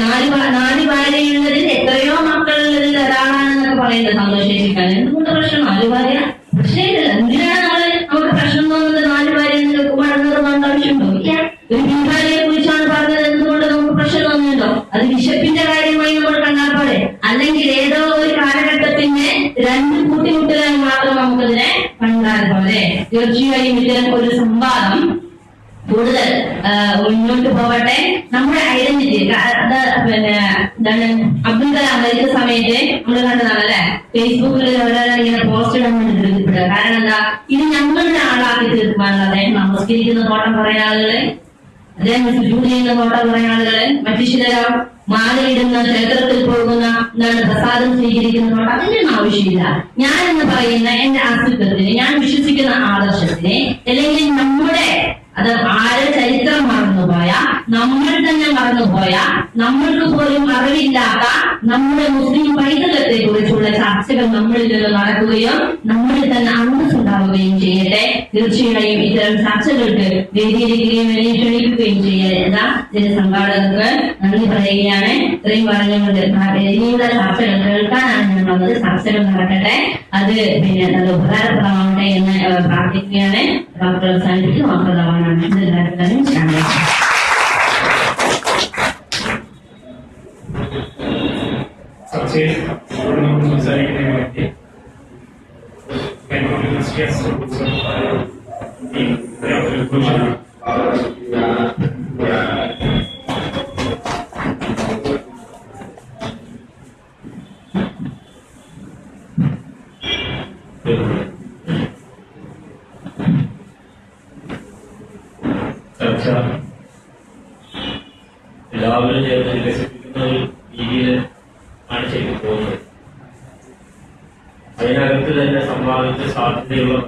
നാല് ഭാര്യയുള്ളതിൽ എത്രയോ മക്കളുള്ളതിൽ ഒരാളാണെന്നൊക്കെ പറയുന്നത് സന്തോഷിക്കാൻ എന്തുകൊണ്ട് പ്രശ്നം? 4 ഭാര്യ പ്രശ്നമില്ല. എന്തിനാണ് നമുക്ക് പ്രശ്നം തോന്നുന്നത്? 4 ഭാര്യ മടങ്ങുന്നത് ആവശ്യമുണ്ടോ? ഇല്ല. ഒരു ബീഹാരിയെ കുറിച്ചാണ് പറഞ്ഞത്, എന്തുകൊണ്ട് നമുക്ക് പ്രശ്നം തോന്നുന്നുണ്ടോ? അത് വിശപ്പിന്റെ കാര്യമായി നമ്മൾ കണ്ടാൽ പോലെ, അല്ലെങ്കിൽ ഏതോ ഒരു കാലഘട്ടത്തിന്റെ 2 കൂട്ടിമുട്ടലായി മാത്രം നമുക്കതിനെ കണ്ടാൽ പോലെ. തീർച്ചയായും ഇത്തരം ഒരു സംവാദം കൂടുതൽ മുന്നോട്ട് പോകട്ടെ. നമ്മുടെ ഐഡന്റിറ്റി അത് പിന്നെ എന്താണ് അബ്ദുൽ കലാം മരിച്ച സമയത്ത് നമ്മൾ കണ്ടതാണല്ലേ, ഫേസ്ബുക്കിൽ ഓരോരോ ഇങ്ങനെ പോസ്റ്റ് ഇടാൻ വേണ്ടി ധൃതിപ്പെടുക. കാരണം എന്താ, ഇത് ഞങ്ങളുടെ ആളാക്കി തീർക്കുവാനുള്ള അദ്ദേഹം നമസ്കരിക്കുന്ന തോട്ടം കുറെ ആളുകള്, അദ്ദേഹം സുജൂദ് ചെയ്യുന്ന തോട്ടം കുറെ ആളുകള്, മറ്റു ചിലരോ മാലയിടുന്ന ക്ഷേത്രത്തിൽ പോകുന്ന എന്താണ് പ്രസാദം സ്വീകരിക്കുന്ന തോട്ടം. അതിനൊന്നും ആവശ്യമില്ല. ഞാൻ എന്ന് പറയുന്ന എന്റെ അസ്തിത്വത്തിന്, ഞാൻ വിശ്വസിക്കുന്ന ആദർശത്തിന്, അല്ലെങ്കിൽ നമ്മുടെ അത് ആരെ ചരിത്രം മറന്നുപോയ, നമ്മൾ തന്നെ മറന്നുപോയ, നമ്മൾക്ക് പോലും അറിവില്ലാത്ത നമ്മുടെ മുസ്ലിം പൈതൃകത്തെ കുറിച്ചുള്ള ചർച്ചകൾ നമ്മളിൽ നിന്ന് നടക്കുകയും നമ്മളിൽ തന്നെ അന്തസ്സുണ്ടാവുകയും ചെയ്യട്ടെ. തീർച്ചയായും ഇത്തരം ചർച്ചകൾക്ക് വേദിയിരിക്കുകയും എന്നെ ക്ഷണിക്കുകയും ചെയ്യുക സംഘാടകർക്ക് നന്ദി പറയുകയാണ്. ഇത്രയും പറഞ്ഞുകൊണ്ട് ഇനിയുള്ള ചർച്ചകൾ കേൾക്കാനാണ് ഞാൻ വന്നത്. ചർച്ചകൾ നടക്കട്ടെ, അത് പിന്നെ നല്ല ഉപകാരപ്രദമാവട്ടെ എന്ന് പ്രാർത്ഥിക്കുകയാണ്. ഡോക്ടർ അവസാനിപ്പിച്ച് വാക്കുകളാണ് എല്ലാവരും ചർച്ചയിൽ സംസാരിക്കുന്നതിന് വേണ്ടി ചർച്ച എല്ലാവരും ചേർന്ന് വികസിപ്പിക്കുന്ന ഒരു രീതിയിൽ ആണ് ചെയ്തു പോകുന്നത്. അതിനകത്ത് തന്നെ സംവാദത്തിന് സാധ്യതയുള്ള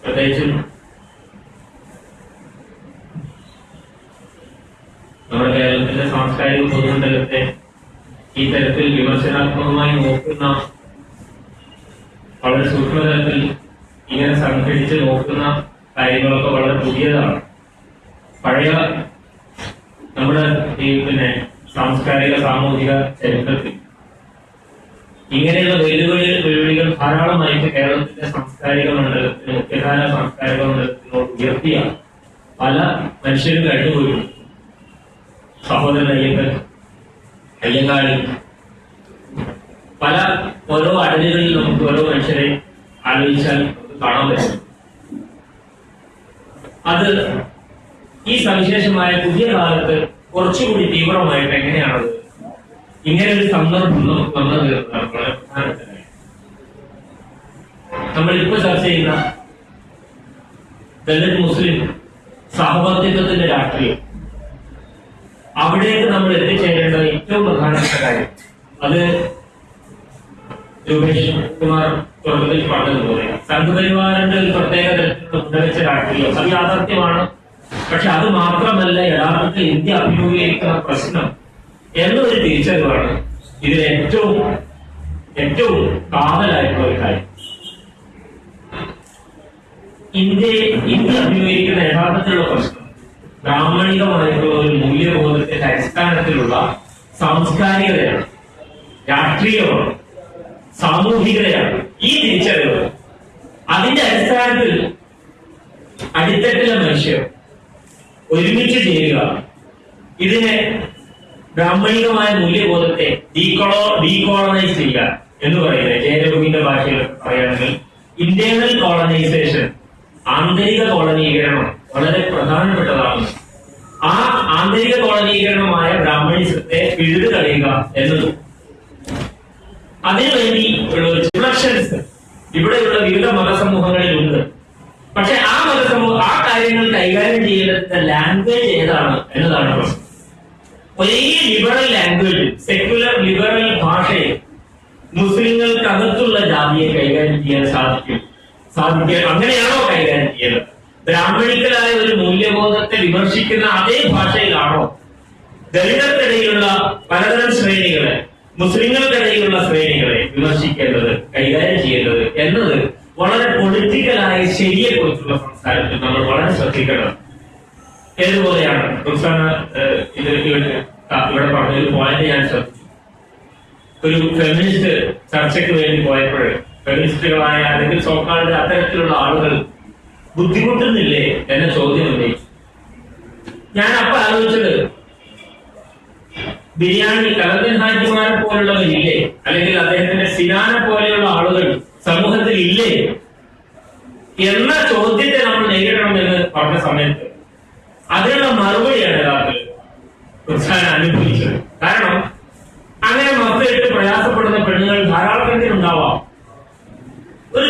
പ്രത്യേകിച്ചും സാംസ്കാരിക പൊതുമണ്ഡലത്തെ ഈ തരത്തിൽ വിമർശനാത്മകമായി നോക്കുന്ന, വളരെ സൂക്ഷ്മതലത്തിൽ ഇങ്ങനെ സംഘടിച്ച് നോക്കുന്ന കാര്യങ്ങളൊക്കെ വളരെ പുതിയതാണ്. പഴയ നമ്മുടെ ഈ സാംസ്കാരിക സാമൂഹിക ചരിത്രത്തിൽ ഇങ്ങനെയുള്ള വെല്ലുവിളികൾ ധാരാളമായിട്ട് കേരളത്തിന്റെ സാംസ്കാരിക മണ്ഡലത്തിന്, മുഖ്യധാര സാംസ്കാരിക മണ്ഡലത്തിനോട് ഉയർത്തിയ പല മനുഷ്യരും കഴിഞ്ഞുപോയിട്ടുണ്ട്. സഹോദരൻ അയ്യങ്കാളി, പല ഓരോ അടലുകളിൽ നമുക്ക് ഓരോ മനുഷ്യരെ ആലോചിച്ചാൽ നമുക്ക് കാണാൻ പറ്റും. അത് ഈ സവിശേഷമായ പുതിയ കാലത്ത് കുറച്ചുകൂടി തീവ്രമായിട്ട് എങ്ങനെയാണത് ഇങ്ങനെ ഒരു സന്ദർഭം നമുക്ക് വന്നു തീർന്നതാണ് വളരെ പ്രധാനപ്പെട്ട കാര്യം. നമ്മളിപ്പോ ചർച്ച ചെയ്യുന്ന ദളിത് മുസ്ലിം സഹവർത്തിത്വത്തിന്റെ രാഷ്ട്രീയം, അവിടേക്ക് നമ്മൾ എത്തിച്ചേരേണ്ട ഏറ്റവും പ്രധാനപ്പെട്ട കാര്യം, അത് രൂപേഷ് കുമാർ തുടക്കത്തിൽ പറഞ്ഞതുപോലെ സംഘപരിവാറിന്റെ ഒരു പ്രത്യേക തരത്തിലുള്ള മുന്നവെച്ച രാഷ്ട്രീയം അത് യാഥാർത്ഥ്യമാണ്. പക്ഷെ അത് മാത്രമല്ല യഥാർത്ഥത്തിൽ ഇന്ത്യ അഭിമുഖീകരിക്കുന്ന പ്രശ്നം എന്നൊരു തിരിച്ചറിവാണ് ഇതിൽ ഏറ്റവും കാതലായിട്ടുള്ള ഒരു കാര്യം. ഇന്ത്യ അഭിമുഖീകരിക്കുന്ന യഥാർത്ഥത്തിലുള്ള പ്രശ്നം ബ്രാഹ്മണികമായിട്ടുള്ള ഒരു മൂല്യബോധത്തിന്റെ അടിസ്ഥാനത്തിലുള്ള സാംസ്കാരികതയാണ്, രാഷ്ട്രീയമാണ്, സാമൂഹികതയാണ്. ഈ തിരിച്ചറിവ്, അതിന്റെ അടിസ്ഥാനത്തിൽ അടിത്തട്ടിലെ മനുഷ്യർ ഒരുമിച്ച് ചേരുക, ഇതിനെ ബ്രാഹ്മണികമായ മൂല്യബോധത്തെ ഡീകോളനൈസ് ചെയ്യുക എന്ന് പറയുന്നത് ജയരഘുവിന്റെ ഭാഷയിൽ പറയുകയാണെങ്കിൽ ഇന്റേണൽ കോളനൈസേഷൻ, ആന്തരിക കോളനീകരണം വളരെ പ്രധാനപ്പെട്ടതാണ്. ആ ആന്തരിക കോളനീകരണമായ ബ്രാഹ്മണിസത്തെ പിഴുതു കളയുക എന്നതും അതിനുവേണ്ടി ഉള്ള റിഫ്ലക്ഷൻസ് ഇവിടെയുള്ള വിവിധ മതസമൂഹങ്ങളിലുണ്ട്. പക്ഷെ ആ കാര്യങ്ങൾ കൈകാര്യം ചെയ്യേണ്ട ലാംഗ്വേജ് ഏതാണ് എന്നതാണ് പ്രശ്നം. ഒരേ ലിബറൽ ലാംഗ്വേജ്, സെക്യുലർ ലിബറൽ ഭാഷയിൽ മുസ്ലിങ്ങൾക്കകത്തുള്ള ജാതിയെ കൈകാര്യം ചെയ്യാൻ സാധിക്കും? അങ്ങനെയാണോ കൈകാര്യം ചെയ്യുന്നത്? ബ്രാഹ്മണിക്കലായ ഒരു മൂല്യബോധത്തെ വിമർശിക്കുന്ന അതേ ഭാഷയിലാണോ ദളിതർക്കിടയിലുള്ള പലതരം ശ്രേണികളെ, മുസ്ലിങ്ങൾക്കിടയിലുള്ള ശ്രേണികളെ വിമർശിക്കേണ്ടത്, കൈകാര്യം ചെയ്യേണ്ടത് എന്നത് വളരെ പൊളിറ്റിക്കലായ ശരിയെ കുറിച്ചുള്ള സംസാരത്തിൽ നമ്മൾ വളരെ ശ്രദ്ധിക്കണം. ഏതുപോലെയാണ് ഇവിടെ പറഞ്ഞൊരു പോയിന്റ് ഞാൻ ശ്രദ്ധിച്ചു. ഒരു ഫെമിനിസ്റ്റ് ചർച്ചയ്ക്ക് വേണ്ടി പോയപ്പോൾ ഫെമിനിസ്റ്റുകളായ അല്ലെങ്കിൽ സോക്കാളുടെ അത്തരത്തിലുള്ള ആളുകൾ ബുദ്ധിമുട്ടുന്നില്ലേ എന്ന ചോദ്യം ഉന്നയിച്ചു. ഞാൻ അപ്പൊ ആലോചിച്ചത്, ബിരിയാണി കലർദൻ ഹാജിമാരെ പോലുള്ളവരില്ലേ, അല്ലെങ്കിൽ അദ്ദേഹത്തിന്റെ സിനാനെ പോലെയുള്ള ആളുകൾ സമൂഹത്തിൽ ഇല്ലേ എന്ന ചോദ്യത്തെ നമ്മൾ നേരിടണമെന്ന് പറഞ്ഞ സമയത്ത് അതിനുള്ള മറുപടിയാണ് യഥാർത്ഥത്തിൽ അനുഭവിച്ചത്. കാരണം അങ്ങനെ മക്കളിട്ട് പ്രയാസപ്പെടുന്ന പെണ്ണുങ്ങൾ ധാരാളക്കണക്കിന് ഉണ്ടാവാം. ഒരു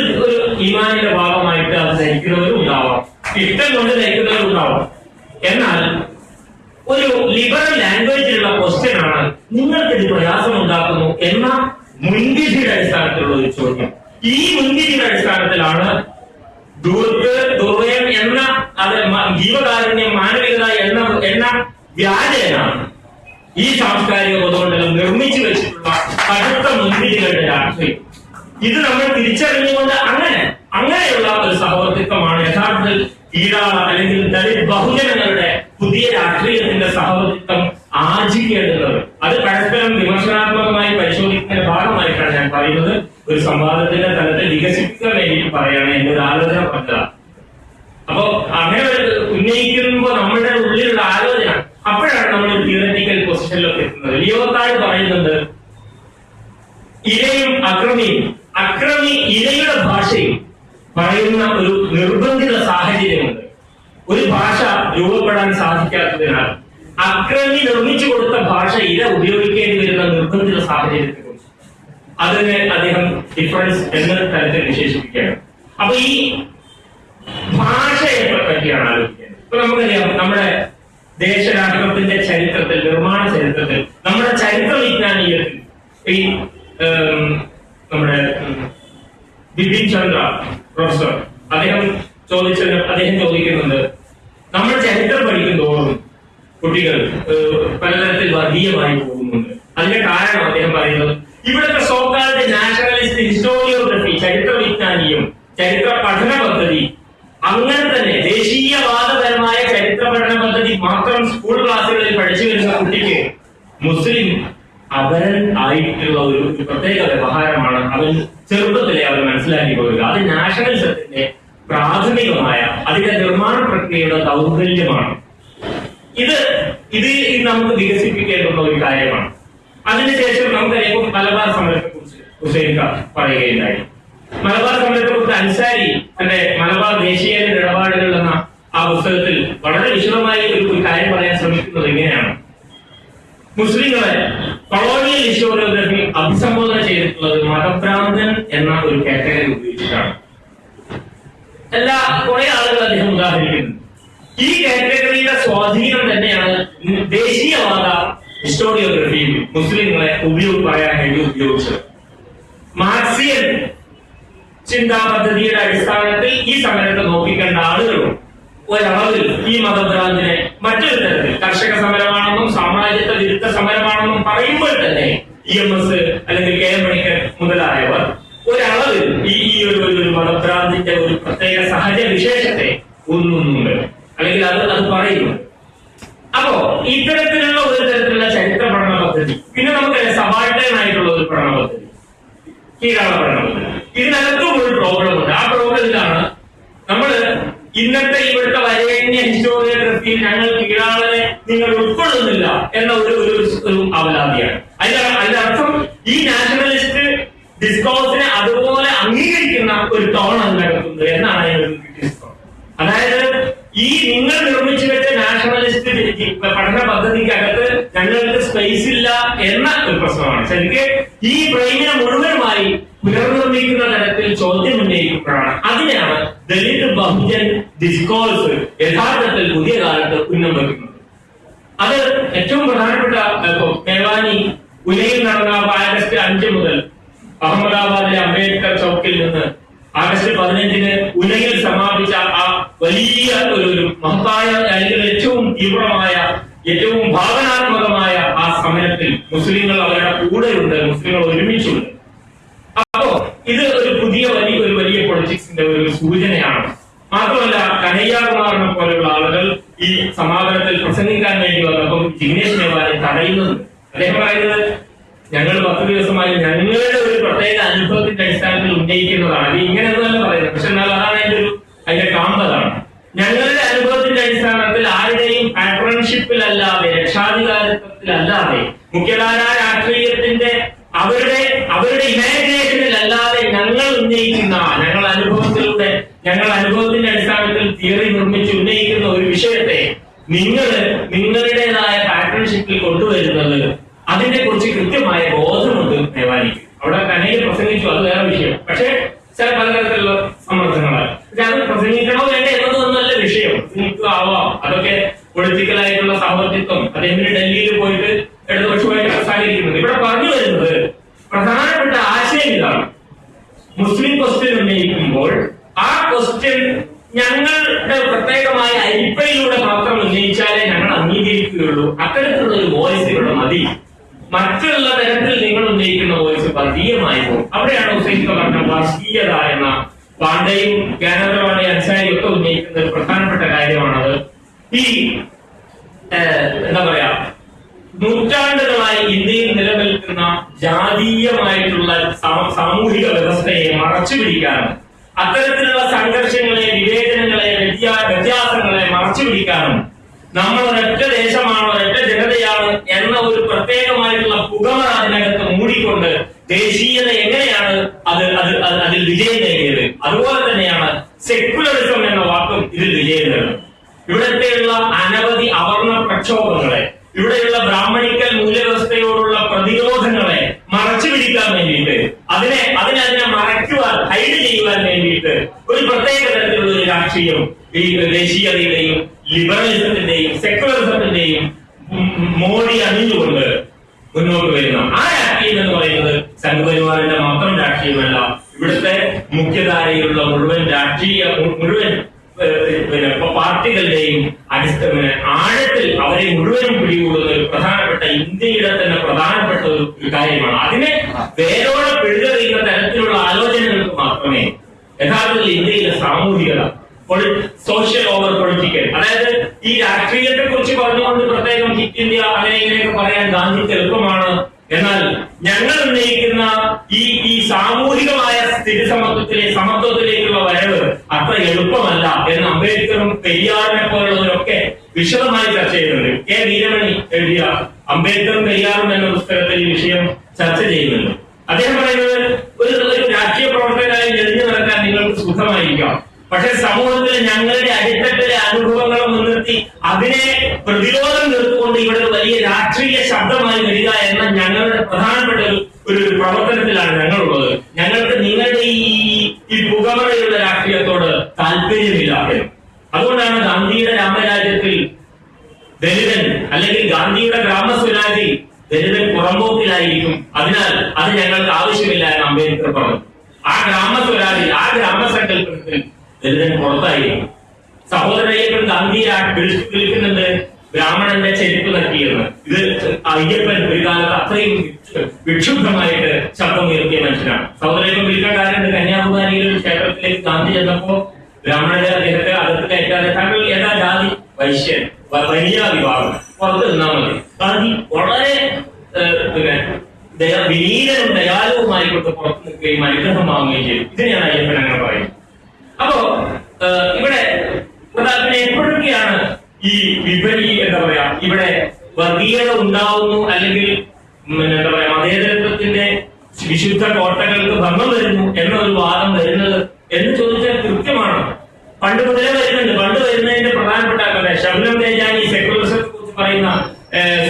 ഈമാനിന്റെ ഭാഗമായിട്ട് അത് ധരിക്കുന്നവരും ഉണ്ടാവാം, ഇഷ്ടം കൊണ്ട് ധരിക്കുന്നവരും ഉണ്ടാവാം. എന്നാൽ ഒരു ലിബറൽ ലാംഗ്വേജിലുള്ള ക്വസ്റ്റ്യൻ ആണ് നിങ്ങൾക്കിത് പ്രയാസം ഉണ്ടാക്കുന്നു എന്ന മുൻവിധിയുടെ അടിസ്ഥാനത്തിലുള്ള ഒരു ചോദ്യം. ഈ മുൻവിധിയുടെ അടിസ്ഥാനത്തിലാണ് ദുർവ്യം എന്ന ജീവകാരുണ്യം, മാനവികത എന്ന വ്യാജേനാണ് ഈ സാംസ്കാരിക പൊതുമണ്ഡലം നിർമ്മിച്ചു വെച്ചിട്ടുള്ള കടുത്ത മുൻവിധികളുടെ രാഷ്ട്രീയം. ഇത് നമ്മൾ തിരിച്ചറിഞ്ഞുകൊണ്ട് അങ്ങനെയുള്ള ഒരു സഹവർത്തിത്വമാണ് യഥാർത്ഥത്തിൽ ഈടാള അല്ലെങ്കിൽ ദളിത് ബഹുജനങ്ങളുടെ പുതിയ രാഷ്ട്രീയത്തിന്റെ സഹവർത്തിത്വം ആർജിക്കേണ്ടത്. അത് പരസ്പരം വിമർശനാത്മകമായി പരിശോധിക്കുന്നതിന്റെ ഭാഗമായിട്ടാണ് ഞാൻ പറയുന്നത്. ഒരു സംവാദത്തിന്റെ തലത്തിൽ വികസിപ്പിക്കാൻ വേണ്ടിയിട്ട് പറയുകയാണ്, എന്റെ ഒരു ആലോചന പറഞ്ഞതാണ്. അപ്പോ അങ്ങനെ ഉന്നയിക്കുമ്പോൾ നമ്മുടെ ഉള്ളിലുള്ള ആലോചന, അപ്പോഴാണ് നമ്മൾ തിയററ്റിക്കൽ പൊസിഷനിലൊക്കെ എത്തുന്നത്. ലിയോത്താട് പറയുന്നുണ്ട്, ഇരയും അക്രമി ഇരയുടെ ഭാഷയിൽ പറയുന്ന ഒരു നിർബന്ധിത സാഹചര്യമുണ്ട്. ഒരു ഭാഷ രൂപപ്പെടാൻ സാധിക്കാത്തതിനാൽ അക്രമി നിർമ്മിച്ചു കൊടുത്ത ഭാഷ ഇര ഉപയോഗിക്കേണ്ടി വരുന്ന നിർബന്ധിത സാഹചര്യത്തെ കുറിച്ച് അതിനെ അദ്ദേഹം ഡിഫറൻസ് എന്ന തരത്തിൽ വിശേഷിപ്പിക്കുകയാണ്. അപ്പൊ ഈ ഭാഷയെ പറ്റിയാണ് ആലോചിക്കുന്നത്. ഇപ്പൊ നമുക്കറിയാം, നമ്മുടെ ദേശരാഷ്ട്രത്തിന്റെ ചരിത്രത്തിൽ, നിർമ്മാണ ചരിത്രത്തിൽ, നമ്മുടെ ചരിത്ര വിജ്ഞാനീയത്തിൽ ഈ നമ്മുടെ ബിപിൻ ചന്ദ്ര പ്രൊഫസർ അദ്ദേഹം ചോദിക്കുന്നുണ്ട്, നമ്മൾ ചരിത്രം പഠിക്കും തോറും കുട്ടികൾ പലതരത്തിൽ വർഗീയമായി പോകുന്നുണ്ട്. അതിന്റെ കാരണം അദ്ദേഹം പറയുന്നത് ഇവിടുത്തെ സോക്കാൾഡ് നാഷണലിസ്റ്റ് ഹിസ്റ്റോറിയോഗ്രഫി, ചരിത്ര വിജ്ഞാനീയം, ചരിത്ര പഠന പദ്ധതി, അങ്ങനെ തന്നെ ദേശീയവാദപരമായ ചരിത്ര പഠന പദ്ധതി മാത്രം സ്കൂൾ ക്ലാസ്സുകളിൽ പഠിച്ചു വരുന്ന കുട്ടിക്ക് മുസ്ലിം അപരൻ ആയിട്ടുള്ള ഒരു പ്രത്യേക വ്യവഹാരമാണ് അവൻ ചെറുപ്പത്തിലെ അവൻ മനസ്സിലാക്കി പോവുക. അത് നാഷണലിസത്തിന്റെ പ്രാഥമികമായ അതിന്റെ നിർമ്മാണ പ്രക്രിയയുടെ ദൗർബല്യമാണ്. ഇത് നമുക്ക് വികസിപ്പിക്കേണ്ടുന്ന ഒരു കാര്യമാണ്. അതിനുശേഷം നമുക്കറിയാം മലബാർ സമരത്തെ കുറിച്ച് ഹുസൈൻ പറയുകയുണ്ടായി. മലബാർ സമരത്തെ കുറിച്ച് അൻസാരി തന്റെ മലബാർ ദേശീയ ഇടപാടുകൾ എന്ന ആ പുസ്തകത്തിൽ വളരെ വിശദമായി ഒരു കാര്യം പറയാൻ ശ്രമിക്കുന്നത് ഇങ്ങനെയാണ്. മുസ്ലിങ്ങളെ കൊളോണിയൽ ഹിസ്റ്റോറിയോഗ്രഫി അഭിസംബോധന ചെയ്തിട്ടുള്ളത് മതഭ്രാന്തൻ എന്ന ഒരു കാറ്റഗറി ഉപയോഗിച്ചിട്ടാണ്. കുറെ ആളുകൾ അദ്ദേഹം ഉദാഹരിക്കുന്നു. ഈ കാറ്റഗറിയുടെ സ്വാധീനം തന്നെയാണ് ദേശീയവാദ ഹിസ്റ്റോറിയോഗ്രഫിയിൽ മുസ്ലിങ്ങളെ പറയാൻ വേണ്ടി ഉപയോഗിച്ചത്. മാർക്സിയൻ ചിന്താ പദ്ധതിയുടെ അടിസ്ഥാനത്തിൽ ഈ സമരത്തെ നോക്കിക്കണ്ട ആളുകളും ഒരളവിൽ ഈ മതഭ്രാന്തിനെ മറ്റൊരു തരത്തിൽ കർഷക സമരമാണെന്നും സാമ്രാജ്യത്വ വിരുദ്ധ സമരമാണെന്നും പറയുമ്പോൾ തന്നെ EMS അല്ലെങ്കിൽ KM മണിക്കർ മുതലായവർ ഒരളവിൽ ഈ ഒരു മതഭ്രാന്തിന്റെ ഒരു പ്രത്യേക സഹജ വിശേഷത്തെ ഊന്നുന്നുണ്ട്, അല്ലെങ്കിൽ അത് പറയുന്നു. അപ്പോ ഇത്തരത്തിലുള്ള ഒരു തരത്തിലുള്ള ചരിത്ര പഠന പദ്ധതി, പിന്നെ നമുക്ക് സബാൾട്ടേൺ ആയിട്ടുള്ള ഒരു പഠന പദ്ധതി, കീഴാള പഠന പദ്ധതി, ഇതിനകത്തും ഒരു പ്രോബ്ലം ഉണ്ട്. ആ പ്രോബ്ലം ഇതാണ്: നമ്മള് ഇന്നത്തെ ഇവിടുത്തെ വരേണ്യ ഹിസ്റ്റോറിയോഗ്രഫിയിൽ ഞങ്ങൾ കീഴാളനെ നിങ്ങൾ ഉൾക്കൊള്ളുന്നില്ല എന്ന ഒരു അവലാതിയാണ്. അതിന്റെ അർത്ഥം ഈ നാഷണലിസ്റ്റ് ഡിസ്കോഴ്സിനെ അതുപോലെ അംഗീകരിക്കുന്ന ഒരു ടോൺ അതിനകത്തുണ്ട് എന്നാണ് അതിനൊരു ക്രിറ്റിസിസം. അതായത് ഈ നിങ്ങൾ നിർമ്മിച്ചു വെച്ച നാഷണലിസ്റ്റ് പഠന പദ്ധതിക്കകത്ത് ഞങ്ങൾക്ക് സ്പേസ് ഇല്ല എന്ന ഒരു പ്രശ്നമാണ്. ശരിക്ക് ഈ ഫ്രെയിമിനെ മുഴുവനുമായി പുനർനിർമ്മിക്കുന്ന തരത്തിൽ ചോദ്യം ഉന്നയിക്കുമ്പോഴാണ് അതിനെയാണ് ദലിത് ബഹുജൻ ഡിസ്കോഴ്സ് യഥാർത്ഥത്തിൽ പുതിയ കാലത്ത് ഉന്നം വെക്കുന്നത്. അത് ഏറ്റവും പ്രധാനപ്പെട്ട മേവാനി ഉലയിൽ നടന്ന ആഗസ്റ്റ് 5 മുതൽ അഹമ്മദാബാദിലെ അംബേദ്കർ ചൗക്കിൽ നിന്ന് ആഗസ്റ്റ് 15 ഉലയിൽ സമാപിച്ച ആ വലിയ ഒരു മഹത്തായ അല്ലെങ്കിൽ ഏറ്റവും തീവ്രമായ ഏറ്റവും ഭാവനാത്മകമായ ആ സമരത്തിൽ മുസ്ലിങ്ങൾ അവരുടെ കൂടെയുണ്ട്, മുസ്ലിങ്ങൾ ഒരുമിച്ചുണ്ട്. അപ്പോ ഇത് ഒരു വലിയ പൊളിറ്റിക്സിന്റെ ഒരു സൂചനയാണ്. മാത്രമല്ല കനയ്യകുമാറിനെ പോലെയുള്ള ആളുകൾ ഈ സമാപനത്തിൽ പ്രസംഗിക്കാൻ വേണ്ടി വന്നപ്പോൾ ജിഗ്നേഷ് മേവാനെ തടയുന്നുണ്ട്. അദ്ദേഹം പറയുന്നത് ഞങ്ങൾ 10 ദിവസമായി ഞങ്ങളുടെ ഒരു പ്രത്യേക അനുഭവത്തിന്റെ അടിസ്ഥാനത്തിൽ ഉന്നയിക്കുന്നതാണ്. അത് ഇങ്ങനെയൊന്നുമല്ല പറയുന്നത്, പക്ഷെ എന്നാൽ അതാണ് അതിന്റെ കാമ്പതാണ്. ഞങ്ങളുടെ അനുഭവത്തിന്റെ അടിസ്ഥാനത്തിൽ ആരുടെയും പാട്രണർഷിപ്പിലല്ലാതെ, രക്ഷാധികാരത്വത്തിലല്ലാതെ, മുഖ്യധാരാ രാഷ്ട്രീയത്തിന്റെ അവരുടെ ഇമാജിനേഷനിലല്ലാതെ ഞങ്ങൾ ഉന്നയിക്കുന്ന, ഞങ്ങൾ അനുഭവത്തിന്റെ അടിസ്ഥാനത്തിൽ തിയറി നിർമ്മിച്ച് ഉന്നയിക്കുന്ന ഒരു വിഷയത്തെ നിങ്ങളുടേതായ പാട്രണർഷിപ്പിൽ കൊണ്ടുവരുന്നത് അതിനെ കുറിച്ച് കൃത്യമായ ബോധമുണ്ട് മേവാനിക്ക്. അവിടെ കനയിൽ പ്രസംഗിച്ചു, അത് വേറെ വിഷയം. പക്ഷെ ചില പലതരത്തിലുള്ള സമ്മർദ്ദങ്ങളാണ്. പക്ഷെ അത് പ്രസംഗിക്കണോ വേണ്ട എന്നതൊന്നല്ല വിഷയം. ആവാം, അതൊക്കെ പൊളിറ്റിക്കലായിട്ടുള്ള സഹവർത്തിത്വം, അതെങ്ങനെ ഡൽഹിയിൽ പോയിട്ട് ഇടതുപക്ഷമായിട്ട് സംസാരിക്കുന്നത്. ഇവിടെ പറഞ്ഞു വരുന്നത് പ്രധാനപ്പെട്ട ആശയം ഇതാണ്: മുസ്ലിം ക്വസ്റ്റ്യൻ ഉന്നയിക്കുമ്പോൾ ആ ക്വസ്റ്റ്യൻ ഞങ്ങളുടെ പ്രത്യേകമായ അരിപ്പയിലൂടെ മാത്രം ഉന്നയിച്ചാലേ ഞങ്ങൾ അംഗീകരിക്കുകയുള്ളൂ. അത്തരത്തിലുള്ള ഒരു വോയിസ് ഇവിടെ മതി. മറ്റുള്ള തരത്തിൽ നിങ്ങൾ ഉന്നയിക്കുന്ന വോയിസ് വർഗീയമായി പോകും. അവിടെയാണ് ഹുസൈൻ പറഞ്ഞ വർഗീയത എന്ന പാണ്ഡയും ജ്ഞാനേന്ദ്രപാണ്ഡെ അൻസാരിയും ഒക്കെ ഉന്നയിക്കുന്ന ഒരു പ്രധാനപ്പെട്ട കാര്യമാണത്. ഈ എന്താ പറയാ, നൂറ്റാണ്ടുകളായി ഇന്ത്യയിൽ നിലനിൽക്കുന്ന ജാതീയമായിട്ടുള്ള സാമൂഹിക വ്യവസ്ഥയെ മറച്ചു പിടിക്കാനും അത്തരത്തിലുള്ള സംഘർഷങ്ങളെ, വിവേചനങ്ങളെ, വ്യത്യാസങ്ങളെ മറച്ചു പിടിക്കാനും നമ്മൾ ഒരൊറ്റ ദേശമാണ്, ഒരൊറ്റ ജനതയാണ് എന്ന ഒരു പ്രത്യേകമായിട്ടുള്ള പുകമറ അതിനകത്ത് മൂടിക്കൊണ്ട് ദേശീയത എങ്ങനെയാണ് അതിൽ വിജയം നേടിയത്, അതുപോലെ തന്നെയാണ് സെക്യുലറിസം എന്ന വാക്കും ഇതിൽ വിജയം നേടുന്നത്. ഇവിടത്തെയുള്ള അനവധി അവർണ പ്രക്ഷോഭങ്ങളെ, ഇവിടെയുള്ള ബ്രാഹ്മണിക്കൽ മൂല്യവ്യവസ്ഥയോടുള്ള പ്രതിരോധങ്ങളെ മറച്ചു പിടിക്കാൻ വേണ്ടിയിട്ട്, അതിനെ മറയ്ക്കുവാൻ, ഹൈഡ് ചെയ്യുവാൻ വേണ്ടിയിട്ട് ഒരു പ്രത്യേക തരത്തിലുള്ള ഒരു രാഷ്ട്രീയം ഈ ദേശീയതയുടെയും ലിബറലിസത്തിന്റെയും സെക്യുലറിസത്തിന്റെയും മോടി അണിഞ്ഞുകൊണ്ട് മുന്നോട്ട് വരുന്ന ആ രാഷ്ട്രീയം എന്ന് പറയുന്നത് സംഘപരിവാറിന്റെ മാത്രം രാഷ്ട്രീയമല്ല. ഇവിടുത്തെ മുഖ്യധാരയിലുള്ള മുഴുവൻ പാർട്ടികളുടെയും ആഴത്തിൽ അവരെ മുഴുവനും പിടികൂടുന്ന ഒരു പ്രധാനപ്പെട്ട ഇന്ത്യയുടെ തന്നെ പ്രധാനപ്പെട്ട ഒരു കാര്യമാണ്. അതിനെ വേരോടെ പിഴുതെറിയുന്ന തരത്തിലുള്ള ആലോചനകൾക്ക് മാത്രമേ യഥാർത്ഥത്തിൽ ഇന്ത്യയിലെ സാമൂഹികത, സോഷ്യൽ ഓവർ പൊളിറ്റിക്കൽ, അതായത് ഈ രാഷ്ട്രീയത്തെ കുറിച്ച് പറഞ്ഞുകൊണ്ട് പ്രത്യേകം ഹിറ്റ് ഇന്ത്യ അങ്ങനെ ഇങ്ങനെയൊക്കെ പറയാൻ ഗാന്ധിക്ക് എളുപ്പമാണ്. എന്നാൽ ഞങ്ങൾ ഉന്നയിക്കുന്ന ഈ സാമൂഹികമായ സമത്വത്തിലേക്കുള്ള വരവ് അത്ര എളുപ്പമല്ല എന്ന് അംബേദ്കറും പെരിയാറിനെ പോലുള്ളവരൊക്കെ വിശദമായി ചർച്ച ചെയ്യുന്നുണ്ട്. കെ വീരമണി എഴുതിയ അംബേദ്കറും പെരിയാറും എന്ന പുസ്തകത്തിൽ ഈ വിഷയം ചർച്ച ചെയ്യുന്നുണ്ട്. അദ്ദേഹം പറയുന്നത് ഒരു രാഷ്ട്രീയ പ്രവർത്തകരായി എഴുതി നടക്കാൻ നിങ്ങൾക്ക് സുഖമായിരിക്കാം, പക്ഷെ സമൂഹത്തിൽ ഞങ്ങളുടെ അടിത്തട്ടിലെ അനുഭവങ്ങൾ മുൻനിർത്തി അതിനെ പ്രതിരോധം നിർത്തുകൊണ്ട് ഇവിടെ ഒരു വലിയ രാഷ്ട്രീയ ശബ്ദമായി വരിക എന്ന ഞങ്ങളുടെ പ്രധാനപ്പെട്ട ഒരു പ്രവർത്തനത്തിലാണ് ഞങ്ങളുള്ളത്. ഞങ്ങൾക്ക് നിങ്ങളുടെ ഈ പുകമറയുള്ള രാഷ്ട്രീയത്തോട് താല്പര്യമില്ല. അതുകൊണ്ടാണ് ഗാന്ധിയുടെ രാമരാജ്യത്തിൽ ദലിതൻ അല്ലെങ്കിൽ ഗാന്ധിയുടെ ഗ്രാമസ്വരാജിൽ ദലിതൻ പുറമ്പോക്കിലായിരിക്കും, അതിനാൽ അത് ഞങ്ങൾക്ക് ആവശ്യമില്ല എന്ന് അംബേദ്കർ പറഞ്ഞു. ആ ഗ്രാമസ്വരാജിൽ, ആ ഗ്രാമസങ്കല്പത്തിൽ ദലിതൻ പുറത്തായിരിക്കും. സഹോദരയ്യപ്പൻ ഗാന്ധിയെ വിളിക്കുന്നുണ്ട് ബ്രാഹ്മണന്റെ ചെരുപ്പ് നക്കിയെന്ന്. ഇത് അയ്യപ്പൻ ഒരു കാലത്ത് അത്രയും വിക്ഷുബ്ധമായിട്ട് ശബ്ദമുയർത്തിയ മനുഷ്യനാണ്. സഹോദരയ്യപ്പൻ വിളിക്കാൻ കാര്യമുണ്ട്. കന്യാകുമാരിയിൽ ഒരു ക്ഷേത്രത്തിലേക്ക് ഗാന്ധി ചെന്നപ്പോ ബ്രാഹ്മണരെ അദ്ദേഹത്തെ അകത്ത് കയറ്റാതെ താങ്കൾ ഏതാ ജാതി? വൈശ്യൻ, വലിയ വിഭാഗം, പുറത്ത് നിന്നാൽ മതി. ഗാന്ധി വളരെ വിനീതനും ദയാലുവുമായിക്കൊണ്ട് പുറത്തു നിൽക്കുകയും അനുഗ്രഹമാവുകയും ചെയ്തു. ഇതിനെയാണ് അയ്യപ്പൻ അങ്ങനെ പറയുന്നത്. അപ്പോ ഇവിടെ എപ്പോഴൊക്കെയാണ് ഈ വിപരീ എന്താ പറയാ ഇവിടെ വർഗീയത ഉണ്ടാവുന്നു അല്ലെങ്കിൽ എന്താ പറയാ മതേതരത്വത്തിന്റെ വിശുദ്ധ കോട്ടകൾക്ക് ഭംഗം വരുന്നു എന്ന ഒരു വാദം വരുന്നത് എന്ന് ചോദിച്ചാൽ കൃത്യമാണ്. പണ്ട് മുതലേ വരുന്നുണ്ട്. പണ്ട് വരുന്നതിന്റെ പ്രധാനപ്പെട്ട ശബനം തേജാനി സെക്യുലറിസത്തെ കുറിച്ച് പറയുന്ന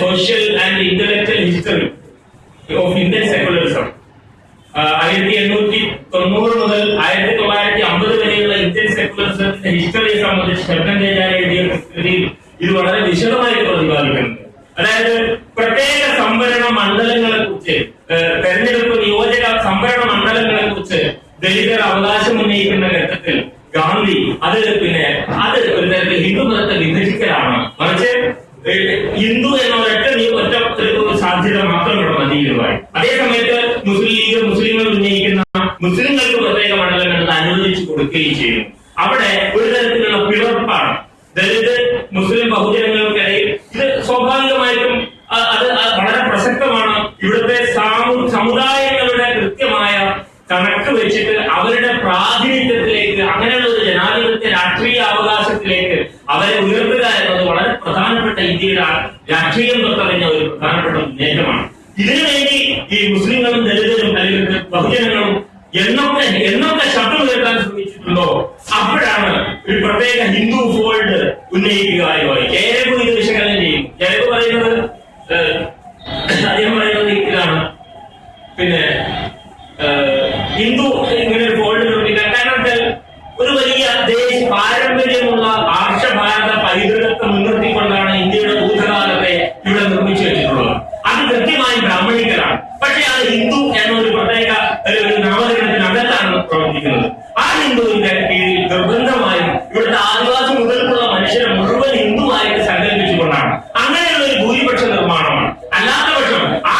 social and intellectual history of Indian secularism 1890 മുതൽ 1950 വരെയുള്ള ഇന്ത്യൻ സെക്യുലറിസത്തിന്റെ ഹിസ്റ്ററിയെ സംബന്ധിച്ച് ശബനം തേജാനി എഴുതിയ കൃതിയിൽ ഇത് വളരെ വിശദമായിട്ട് പ്രതിപാദിക്കുന്നുണ്ട്. അതായത് പ്രത്യേക സംവരണ മണ്ഡലങ്ങളെ കുറിച്ച്, തെരഞ്ഞെടുപ്പ് നിയോജക സംവരണ മണ്ഡലങ്ങളെ കുറിച്ച് ദലിതർ അവകാശം ഉന്നയിക്കുന്ന ഘട്ടത്തിൽ ഗാന്ധി അത് ഒരു തരത്തിൽ ഹിന്ദു മതത്തെ വിഭജിക്കലാണ്. മറിച്ച് ഹിന്ദു എന്ന ഒറ്റ സാധ്യത മാത്രം ഇവിടെ മതിയായി. അതേസമയത്ത് മുസ്ലിം ലീഗ് മുസ്ലിങ്ങൾ ഉന്നയിക്കുന്ന മുസ്ലിങ്ങൾക്ക് പ്രത്യേക മണ്ഡലങ്ങൾ അനുവദിച്ചു കൊടുക്കുകയും ചെയ്തു. അവിടെ ഒരു തരത്തിലുള്ള പിളർപ്പാണ്. ദലിത് മുസ്ലിം ബഹുജനങ്ങൾക്കിടയിൽ ഇത് സ്വാഭാവികമായിട്ടും അത് വളരെ പ്രസക്തമാണ്. ഇവിടുത്തെ സമുദായങ്ങളുടെ കൃത്യമായ കണക്ക് വെച്ചിട്ട് അവരുടെ പ്രാതിനിധ്യത്തിലേക്ക്, അങ്ങനെയുള്ള ഒരു ജനാധിപത്യ രാഷ്ട്രീയ അവകാശത്തിലേക്ക് അവരെ ഉയർത്തുക എന്നത് വളരെ പ്രധാനപ്പെട്ട ഇന്ത്യയുടെ രാഷ്ട്രീയം തൊട്ടറിഞ്ഞ ഒരു പ്രധാനപ്പെട്ട മുന്നേറ്റമാണ്. ഇതിനുവേണ്ടി ഈ മുസ്ലിങ്ങളും ദലിതരും അല്ലെങ്കിൽ ബഹുജനങ്ങളും എന്നൊക്കെ ശബ്ദം ഉയർത്താൻ ശ്രമിച്ചിട്ടുണ്ടോ അപ്പോഴാണ് ഒരു പ്രത്യേക ഹിന്ദു ഫോൾഡ് ഉന്നയിക്കുക ആയി. ജയരഘു ഇത് വിശകലനം ചെയ്യും. ജയരഘു പറയുന്നത് അദ്ദേഹം പറയുന്നത് ഇതാണ്, ഹിന്ദു ഇങ്ങനെ ഒരു ഫോൾഡ് നിർമ്മിക്കാൻ കാരണം ഒരു വലിയ പാരമ്പര്യമുള്ള ആർഷഭാരത പൈതൃകത്തെ മുൻനിർത്തിക്കൊണ്ടാണ് ഇന്ത്യയുടെ ഭൂതകാലത്തെ ഇവിടെ നിർമ്മിച്ചു വെച്ചിട്ടുള്ളത്. അത് കൃത്യമായി ബ്രാഹ്മണിക്കലാണ്. പക്ഷെ അത് ഹിന്ദു എന്നൊരു പ്രത്യേക ഒരു നാമകരണത്തിനകത്താണ് പ്രവർത്തിക്കുന്നത്. ആ ഹിന്ദുവിന്റെ കീഴിൽ നിർബന്ധമായും ഇവിടുത്തെ ആദിവാസി മുതൽക്കുള്ള മനുഷ്യരെ മുഴുവൻ ഹിന്ദുവായിട്ട് സങ്കല്പിച്ചുകൊണ്ടാണ് അങ്ങനെയുള്ള ഒരു ഭൂരിപക്ഷ നിർമ്മാണമാണ്. അല്ലാത്ത പക്ഷം ആ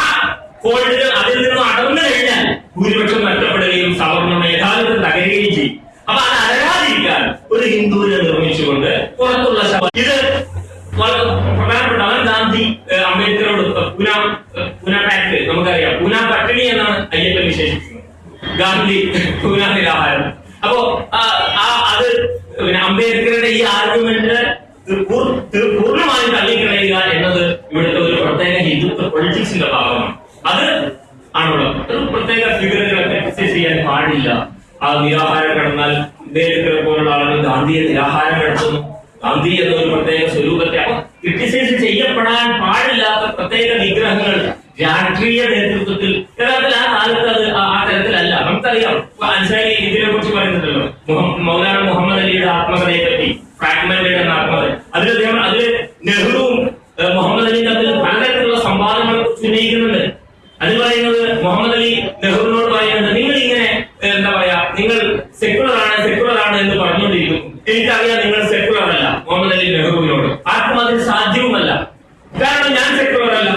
ഫോൾഡുകൾ അതിൽ നിന്നും അടർന്നു കഴിഞ്ഞാൽ ഭൂരിപക്ഷം നഷ്ടപ്പെടുകയും സവർണ മേധാവിത്വം തകരുകയും ചെയ്യും. അപ്പൊ അത് അടരാതിരിക്കാൻ ഒരു ഹിന്ദുവിനെ നിർമ്മിച്ചുകൊണ്ട് പുറത്തുള്ള ഇത് വളരെ പ്രധാനപ്പെട്ട ഗാന്ധി അംബേദ്കറോട് പൂന പാക്ട് നമുക്കറിയാം. പൂന പട്ടിണി എന്നാണ് അയ്യപ്പൻ വിശേഷിക്കുന്നത്. ഗാന്ധി പൂന നിരാഹാരം. അപ്പോ അത് അംബേദ്കറുടെ ഈ ആർഗ്യുമെന്റ് പൂർണ്ണമായും തള്ളിക്കളയുക എന്നത് ഇവിടുത്തെ ഒരു പ്രത്യേക ഹിന്ദുത്വ പൊളിറ്റിക്സിന്റെ ഭാഗമാണ്. അത് ആണല്ലോ ഒരു പ്രത്യേക ഫിഗറുകളെ ക്രിറ്റിസൈസ് ചെയ്യാൻ പാടില്ല. ആ നിരാഹാരം കടന്നാൽ അംബേദ്കറെ പോലുള്ള ആളുകൾ ഗാന്ധിയെ നിരാഹാരം നടത്തുന്നു. ഗാന്ധി എന്നൊരു പ്രത്യേക സ്വരൂപത്തെ അപ്പൊ ക്രിറ്റിസൈസ് ചെയ്യപ്പെടാൻ പാടില്ലാത്ത പ്രത്യേക വിഗ്രഹങ്ങൾ രാഷ്ട്രീയ നേതൃത്വത്തിൽ യഥാർത്ഥത്തിൽ ആ കാലത്ത് അത് ആ തരത്തിലല്ല. നമുക്കറിയാം അൻസാരി ഇതിനെ കുറിച്ച് പറയുന്നുണ്ടല്ലോ, മൗലാന മുഹമ്മദ് അലിയുടെ ആത്മകഥയെ പറ്റി, ഫ്രാഗ്മെന്റഡ് എന്ന ആത്മകഥ. അതിൽ നെഹ്റുവും മുഹമ്മദ് അലിയും തമ്മിൽ പലതരത്തിലുള്ള സംവാദങ്ങളെ കുറിച്ച് ഉന്നയിക്കുന്നുണ്ട്. അതിൽ പറയുന്നത് മുഹമ്മദ് അലി നെഹ്റുവിനോട് പറയുന്നത്, നിങ്ങൾ ഇങ്ങനെ എന്താ പറയാ, നിങ്ങൾ സെക്യുലർ ആണ് എന്ന് പറഞ്ഞുകൊണ്ടിരിക്കും. എനിക്കറിയാം നിങ്ങൾ സെക്യുലർ മുഹമ്മദ് അലി നെഹ്റുവിനോട്. ആർക്കും അതിന് സാധ്യവുമല്ല. കാരണം ഞാൻ സെക്യുലർ അല്ല.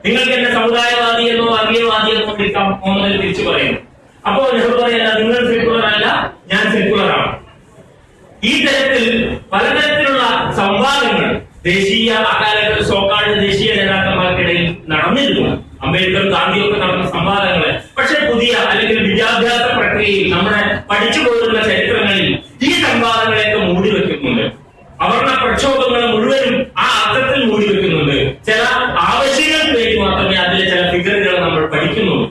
നിങ്ങൾക്ക് എന്നെ സമുദായവാദി എന്നോ വർഗീയവാദി എന്നോ വിളിക്കാം, മുഹമ്മദ് അലി തിരിച്ചു പറയുന്നു. അപ്പോ നെഹ്റു പറയല്ല, നിങ്ങൾ സെക്യുലർ അല്ല, ഞാൻ സെക്യുലർ ആണ്. ഈ തരത്തിൽ പലതരത്തിലുള്ള സംവാദങ്ങൾ ദേശീയ അക്കാലത്ത് സോക്കാട് ദേശീയ നേതാക്കന്മാർക്കിടയിൽ നടന്നിരുന്നു. അംബേദ്കർ ഗാന്ധിയൊക്കെ നടന്ന സംവാദങ്ങൾ. പക്ഷെ പുതിയ അല്ലെങ്കിൽ വിദ്യാഭ്യാസ പ്രക്രിയയിൽ നമ്മുടെ പഠിച്ചു പോരുന്ന ചരിത്രങ്ങളിൽ ഈ സംവാദങ്ങളെയൊക്കെ മൂടി വെക്കുന്നുണ്ട്. അവർണ പ്രക്ഷോഭങ്ങൾ മുഴുവനും ആ അർത്ഥത്തിൽ മൂടി വെക്കുന്നുണ്ട്. ചില ആവശ്യങ്ങൾക്ക് വേണ്ടി മാത്രമേ അതിലെ ചില ഫിഗറുകൾ നമ്മൾ പഠിക്കുന്നുള്ളൂ.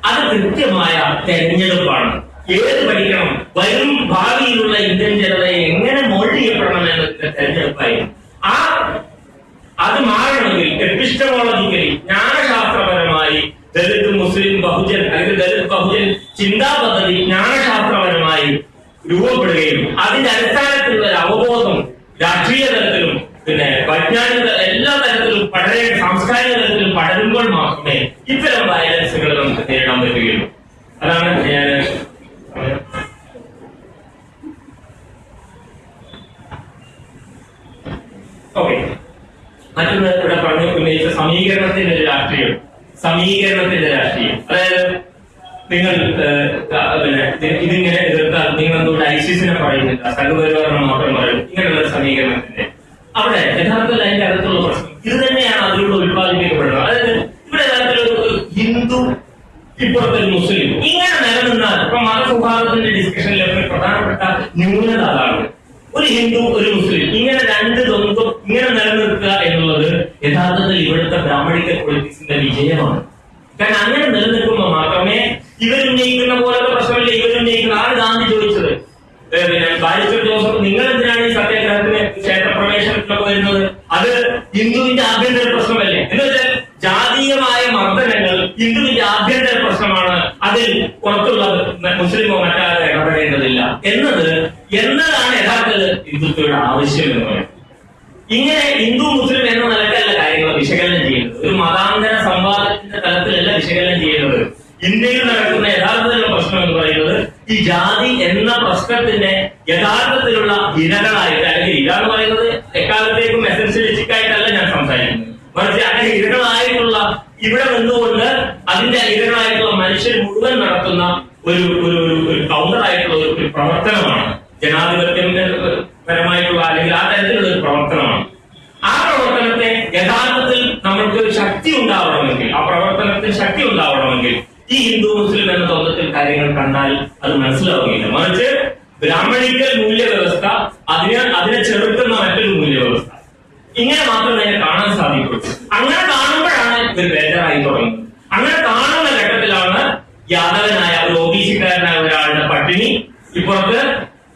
അത് കൃത്യമായ തെരഞ്ഞെടുപ്പാണ്. ഏത് പഠിക്കണം, വരും ഭാവിയിലുള്ള ഇന്ത്യൻ ജനതയെ എങ്ങനെ മോൾഡ് ചെയ്യപ്പെടണം എന്നതിന്റെ തെരഞ്ഞെടുപ്പായിരുന്നു. അത് മാറണമെങ്കിൽ എപ്പിസ്റ്റമോളജിക്കലി ജ്ഞാനശാസ്ത്രപരമായി ദലിത് മുസ്ലിം ബഹുജൻ അല്ലെങ്കിൽ ദലിത് ബഹുജൻ ചിന്താ പദ്ധതി ജ്ഞാനശാസ്ത്രപരമായി രൂപപ്പെടുകയും അതിന്റെ അടിസ്ഥാനത്തിലുള്ള ഒരു അവബോധം രാഷ്ട്രീയ തലത്തിലും പിന്നെ വൈജ്ഞാനിക എല്ലാ തലത്തിലും സാംസ്കാരിക തലത്തിലും പടരുമ്പോൾ മാത്രമേ ഇത്തരം വയലൻസുകൾ നമുക്ക് നേരിടാൻ പറ്റുകയുള്ളൂ. അതാണ് ഞാൻ ഓക്കെ. മറ്റൊന്ന് ഇവിടെ പറഞ്ഞു ഉന്നയിച്ച സമീകരണത്തിന്റെ രാഷ്ട്രീയം. അതായത് നിങ്ങൾ ഇതിങ്ങനെ എതിർത്താൽ നിങ്ങൾ എന്തുകൊണ്ട് ഐസിസിനെ പറയുന്നില്ല, സംഘപരിവാറിനെ മാത്രം പറയും, ഇങ്ങനെയുള്ള സമീകരണത്തിന്റെ അവിടെ യഥാർത്ഥത്തിൽ അതിന്റെ അകത്തുള്ള പ്രശ്നം ഇത് തന്നെയാണ് അതിലൂടെ ഉത്പാദിപ്പിക്കപ്പെടുന്നത്. അതായത് ഇവിടെ യഥാർത്ഥത്തിലൊരു ഹിന്ദു ഇപ്പുറത്തൊരു മുസ്ലിം ഇങ്ങനെ നിലനിന്നാൽ ഇപ്പൊ മതസൗഹാർദ്ദത്തിന്റെ ഡിസ്കഷനിലൊക്കെ പ്രധാനപ്പെട്ട ന്യൂനത അതാണ്. ഒരു ഹിന്ദു ഒരു മുസ്ലിം ഇങ്ങനെ രണ്ട് ദ്വന്ദ്വം ഇങ്ങനെ നിലനിർത്തുക എന്നുള്ളത് യഥാർത്ഥത്തിൽ ഇവിടുത്തെ ബ്രാഹ്മണിക്കൽ പൊളിറ്റിക്സിന്റെ വിജയമാണ്. കാരണം അങ്ങനെ നിലനിൽക്കുമ്പോൾ മാത്രമേ ഇവരുന്നയിക്കുന്ന പോലത്തെ പ്രശ്നമില്ല. ഇവരുന്നയിക്കുന്ന ആര് ഗാന്ധി ചോദിച്ചത്, പിന്നെ ബാരിസ്റ്റർ ജോസഫ് നിങ്ങൾ എന്തിനാണ് ഈ സത്യാഗ്രഹത്തിന് ക്ഷേത്രപ്രവേശനത്തിലൊക്കെ വരുന്നത്? അത് ഹിന്ദുവിന്റെ ആഭ്യന്തര പ്രശ്നമല്ലേ? എന്ന് വെച്ചാൽ ജാതീയമായ മർദ്ദനങ്ങൾ ഹിന്ദുവിന്റെ ആഭ്യന്തര പ്രശ്നമാണ്, അതിൽ പുറത്തുള്ള മുസ്ലിമോ മറ്റാരും ഇടപെടേണ്ടതില്ല എന്നതാണ് യഥാർത്ഥത്തിൽ ഹിന്ദുത്വയുടെ ആവശ്യം എന്ന് പറയുന്നത്. ഇങ്ങനെ ഹിന്ദു മുസ്ലിം എന്ന നിലക്കല്ല കാര്യങ്ങൾ വിശകലനം ചെയ്യുന്നത്. ഒരു മതാന്തര സംവാദത്തിന്റെ തലത്തിലല്ല വിശകലനം ചെയ്യുന്നത്. ഇന്ത്യയിൽ നടക്കുന്ന യഥാർത്ഥത്തിലുള്ള പ്രശ്നം എന്ന് പറയുന്നത് ഈ ജാതി എന്ന പ്രശ്നത്തിന്റെ യഥാർത്ഥത്തിലുള്ള ഇരകളായിട്ട്, അല്ലെങ്കിൽ ഇര എന്ന് പറയുന്നത് എക്കാലത്തേക്കും എസെൻഷ്യലിസ്റ്റിക് ആയിട്ടല്ല ഞാൻ സംസാരിക്കുന്നത്, മറിച്ച് അങ്ങനെ ഇരകളായിട്ടുള്ള ഇവിടെ നിന്നുകൊണ്ട് അതിന്റെ ഇരകളായിട്ടുള്ള മനുഷ്യർ മുഴുവൻ നടത്തുന്ന ഒരു കൗണ്ടറായിട്ടുള്ള ഒരു പ്രവർത്തനമാണ്. ജനാധിപത്യപരമായിട്ടുള്ള അല്ലെങ്കിൽ ആ തരത്തിലുള്ള ഒരു പ്രവർത്തനമാണ്. ആ പ്രവർത്തനത്തെ യഥാർത്ഥത്തിൽ നമ്മൾക്ക് ശക്തി ഉണ്ടാവണമെങ്കിൽ, ആ പ്രവർത്തനത്തിന് ശക്തി ഉണ്ടാവണമെങ്കിൽ ഈ ഹിന്ദു മുസ്ലിം എന്ന ദ്വന്ദ്വത്തിൽ കാര്യങ്ങൾ കണ്ടാൽ അത് മനസ്സിലാവുകയില്ല. മറിച്ച് ബ്രാഹ്മണിക്കൽ മൂല്യവ്യവസ്ഥ അതിനെ ചെറുക്കുന്ന മറ്റൊരു മൂല്യവ്യവസ്ഥ, ഇങ്ങനെ മാത്രമേ അതിനെ കാണാൻ സാധിക്കുള്ളൂ. അങ്ങനെ കാണുമ്പോഴാണ് ഇവർ ബേജാറായി തുടങ്ങുന്നത്. അങ്ങനെ കാണുന്ന ഘട്ടത്തിലാണ് യാദവനായ ഒരു ഒബിസിക്കാരനായ ഒരാളുടെ പട്ടിണി, ഇപ്പുറത്ത്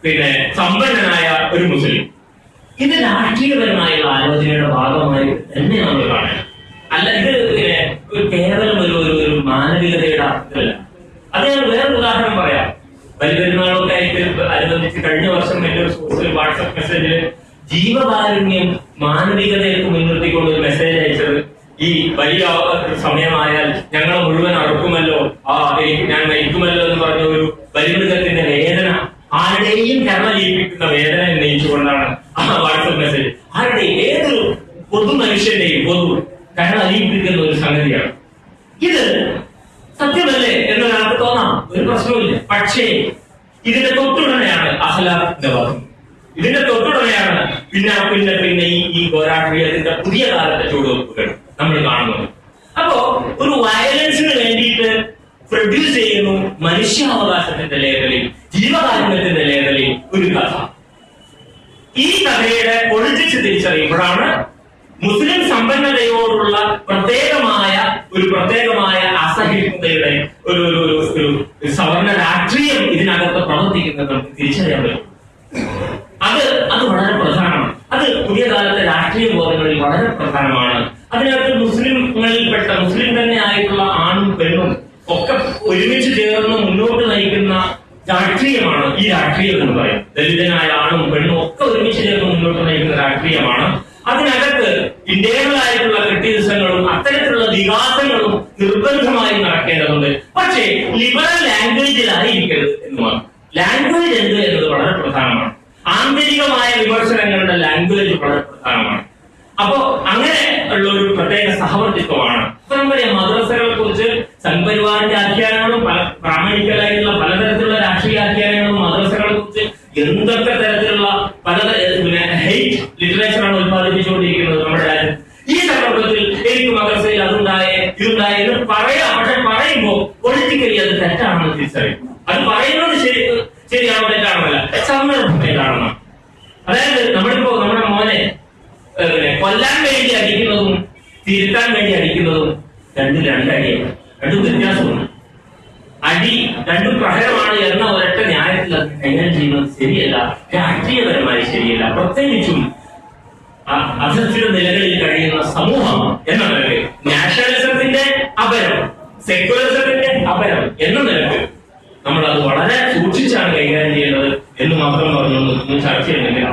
പിന്നെ സമ്പന്നനായ ഒരു മുസ്ലിം. ഇത് രാഷ്ട്രീയപരമായുള്ള ആലോചനയുടെ ഭാഗമായി തന്നെ നമ്മൾ കാണണം. അല്ല ഇത് കേവലം ഒരു മാനവികതയുടെ അർത്ഥമല്ല. അത് ഞാൻ വേറൊരു ഉദാഹരണം പറയാം. ബലിപെരുന്നാളൊക്കെ ആയിട്ട് അനുബന്ധിച്ച് കഴിഞ്ഞ വർഷം എന്റെ ഒരു സോഷ്യൽ വാട്സ്ആപ്പ് മെസ്സേജിൽ ജീവകാരുണ്യം മാനവികതയ്ക്ക് മുൻനിർത്തിക്കൊണ്ട് ഒരു മെസ്സേജ് അയച്ചത്, ഈ വലിയ സമയമായാൽ ഞങ്ങളെ മുഴുവൻ അറുക്കുമല്ലോ, ഞാൻ മരിക്കുമല്ലോ എന്ന് പറഞ്ഞ ഒരു ബലിമൃഗത്തിന്റെ വേദന, ആരുടെയും കർമ്മലീപിക്കുന്ന വേദന ഉന്നയിച്ചുകൊണ്ടാണ് ആ വാട്സ്ആപ്പ് മെസ്സേജ്. ആരുടെയും ഏതൊരു പൊതു മനുഷ്യന്റെയും കർമ്മലീപിക്കുന്ന ഒരു സംഗതിയാണ്. ഇത് സത്യമല്ലേ എന്നൊരാൾക്ക് തോന്നാം, ഒരു പ്രശ്നവുമില്ല. പക്ഷേ ഇതിന്റെ തൊട്ടുടനെയാണ് അഖലാഖിന്റെ വാദം. ഇതിന്റെ തൊട്ടുടനെയാണ് പിന്നെ ഈ രാഷ്ട്രീയത്തിന്റെ പുതിയ കാലത്തെ ചുവടുവെപ്പുകൾ നമ്മൾ കാണുന്നത്. അപ്പോ ഒരു വയലൻസിന് വേണ്ടിയിട്ട് പ്രൊഡ്യൂസ് ചെയ്യുന്നു മനുഷ്യാവകാശത്തിന്റെ ലേഖലിൽ, ജീവകാരുണ്യത്തിന്റെ ലേഖലിൽ ഒരു കഥ. ഈ കഥയുടെ പൊളിറ്റിക്സ് തിരിച്ചറിയുമ്പോഴാണ് മുസ്ലിം സമ്പന്നതയോടുള്ള പ്രത്യേകമായ അസഹിഷ്ണുതയുടെ ഒരു സവർണ രാഷ്ട്രീയം ഇതിനകത്ത് പ്രവർത്തിക്കുന്നത് നമുക്ക് തിരിച്ചറിയാൻ പറ്റും. അത് വളരെ പ്രധാനമാണ്. അത് പുതിയ കാലത്തെ രാഷ്ട്രീയ ബോധങ്ങളിൽ വളരെ പ്രധാനമാണ്. അതിനകത്ത് മുസ്ലിങ്ങളിൽപ്പെട്ട മുസ്ലിം തന്നെ ആയിട്ടുള്ള ആണും പെണ്ണും ഒക്കെ ഒരുമിച്ച് ചേർന്ന് മുന്നോട്ട് നയിക്കുന്ന രാഷ്ട്രീയമാണ് ഈ രാഷ്ട്രീയം എന്ന് പറയും. ദലിതനായ ആണും പെണ്ണും ഒക്കെ ഒരുമിച്ച് ചേർന്ന് മുന്നോട്ട് നയിക്കുന്ന രാഷ്ട്രീയമാണ്. അതിനകത്ത് ഇന്ത്യകളായിട്ടുള്ള ക്രിറ്റിസിസങ്ങളും അത്തരത്തിലുള്ള വികാസങ്ങളും നിർബന്ധമായി നടക്കേണ്ടതുണ്ട്. പക്ഷേ ലിബറൽ ലാംഗ്വേജിലായിരിക്കരുത് എന്ന് പറഞ്ഞു. ലാംഗ്വേജ് എന്ത് എന്നത് വളരെ പ്രധാനമാണ്. ആ ആന്തരികമായ വിമർശനങ്ങളുടെ ലാംഗ്വേജ് വളരെ പ്രധാനമാണ്. അപ്പോ അങ്ങനെ ഉള്ള ഒരു പ്രത്യേക സഹവർത്തിത്വമാണ്. നമുക്കറിയാം മദ്രസകളെ കുറിച്ച് സംഘപരിവാറിന്റെ ആഖ്യാനങ്ങളും പ്രാമാണികരായിട്ടുള്ള പലതരത്തിലുള്ള രാഷ്ട്രീയ ആഖ്യാനങ്ങളും മദ്രസകളെ കുറിച്ച് എന്തൊക്കെ തരത്തിലുള്ള ഹെയ്റ്റ് ലിറ്ററേച്ചറാണ് ഉത്പാദിപ്പിച്ചുകൊണ്ടിരിക്കുന്നത് നമ്മുടെ രാജ്യം. ഈ സന്ദർഭത്തിൽ എനിക്ക് മദ്രസയിൽ അതുണ്ടായേ ഇതുണ്ടായേ എന്ന് പറയാം. പക്ഷെ പറയുമ്പോൾ പൊളിറ്റിക്കലി അത് തെറ്റാണെന്ന് തിരിച്ചറിയും. അത് പറയുന്നത് ശരിയാണോ തെറ്റാണല്ല, സന്ദർഭം ഏതാണെന്ന്. അതായത് നമ്മളിപ്പോ നമ്മുടെ മോനെ കൊല്ലാൻ വേണ്ടി അടിക്കുന്നതും തിരുത്താൻ വേണ്ടി അടിക്കുന്നതും രണ്ടടിയാണ്, രണ്ടും വ്യത്യാസമുണ്ട്. അടി രണ്ടും പ്രഹരമാണ് എന്ന ഒരൊറ്റ ന്യായത്തിൽ അത് കൈകാര്യം ചെയ്യുന്നത് ശരിയല്ല, രാഷ്ട്രീയപരമായി ശരിയല്ല. പ്രത്യേകിച്ചും അധസ്ഥിത നിലകളിൽ കഴിയുന്ന സമൂഹം എന്ന നിലക്ക്, നാഷണലിസത്തിന്റെ അപരം, സെക്യുലറിസത്തിന്റെ അപരം എന്ന നിലക്ക് നമ്മൾ അത് വളരെ സൂക്ഷിച്ചാണ് കൈകാര്യം ചെയ്യുന്നത് എന്ന് മാത്രം പറഞ്ഞു ചർച്ച ചെയ്യുന്നില്ല.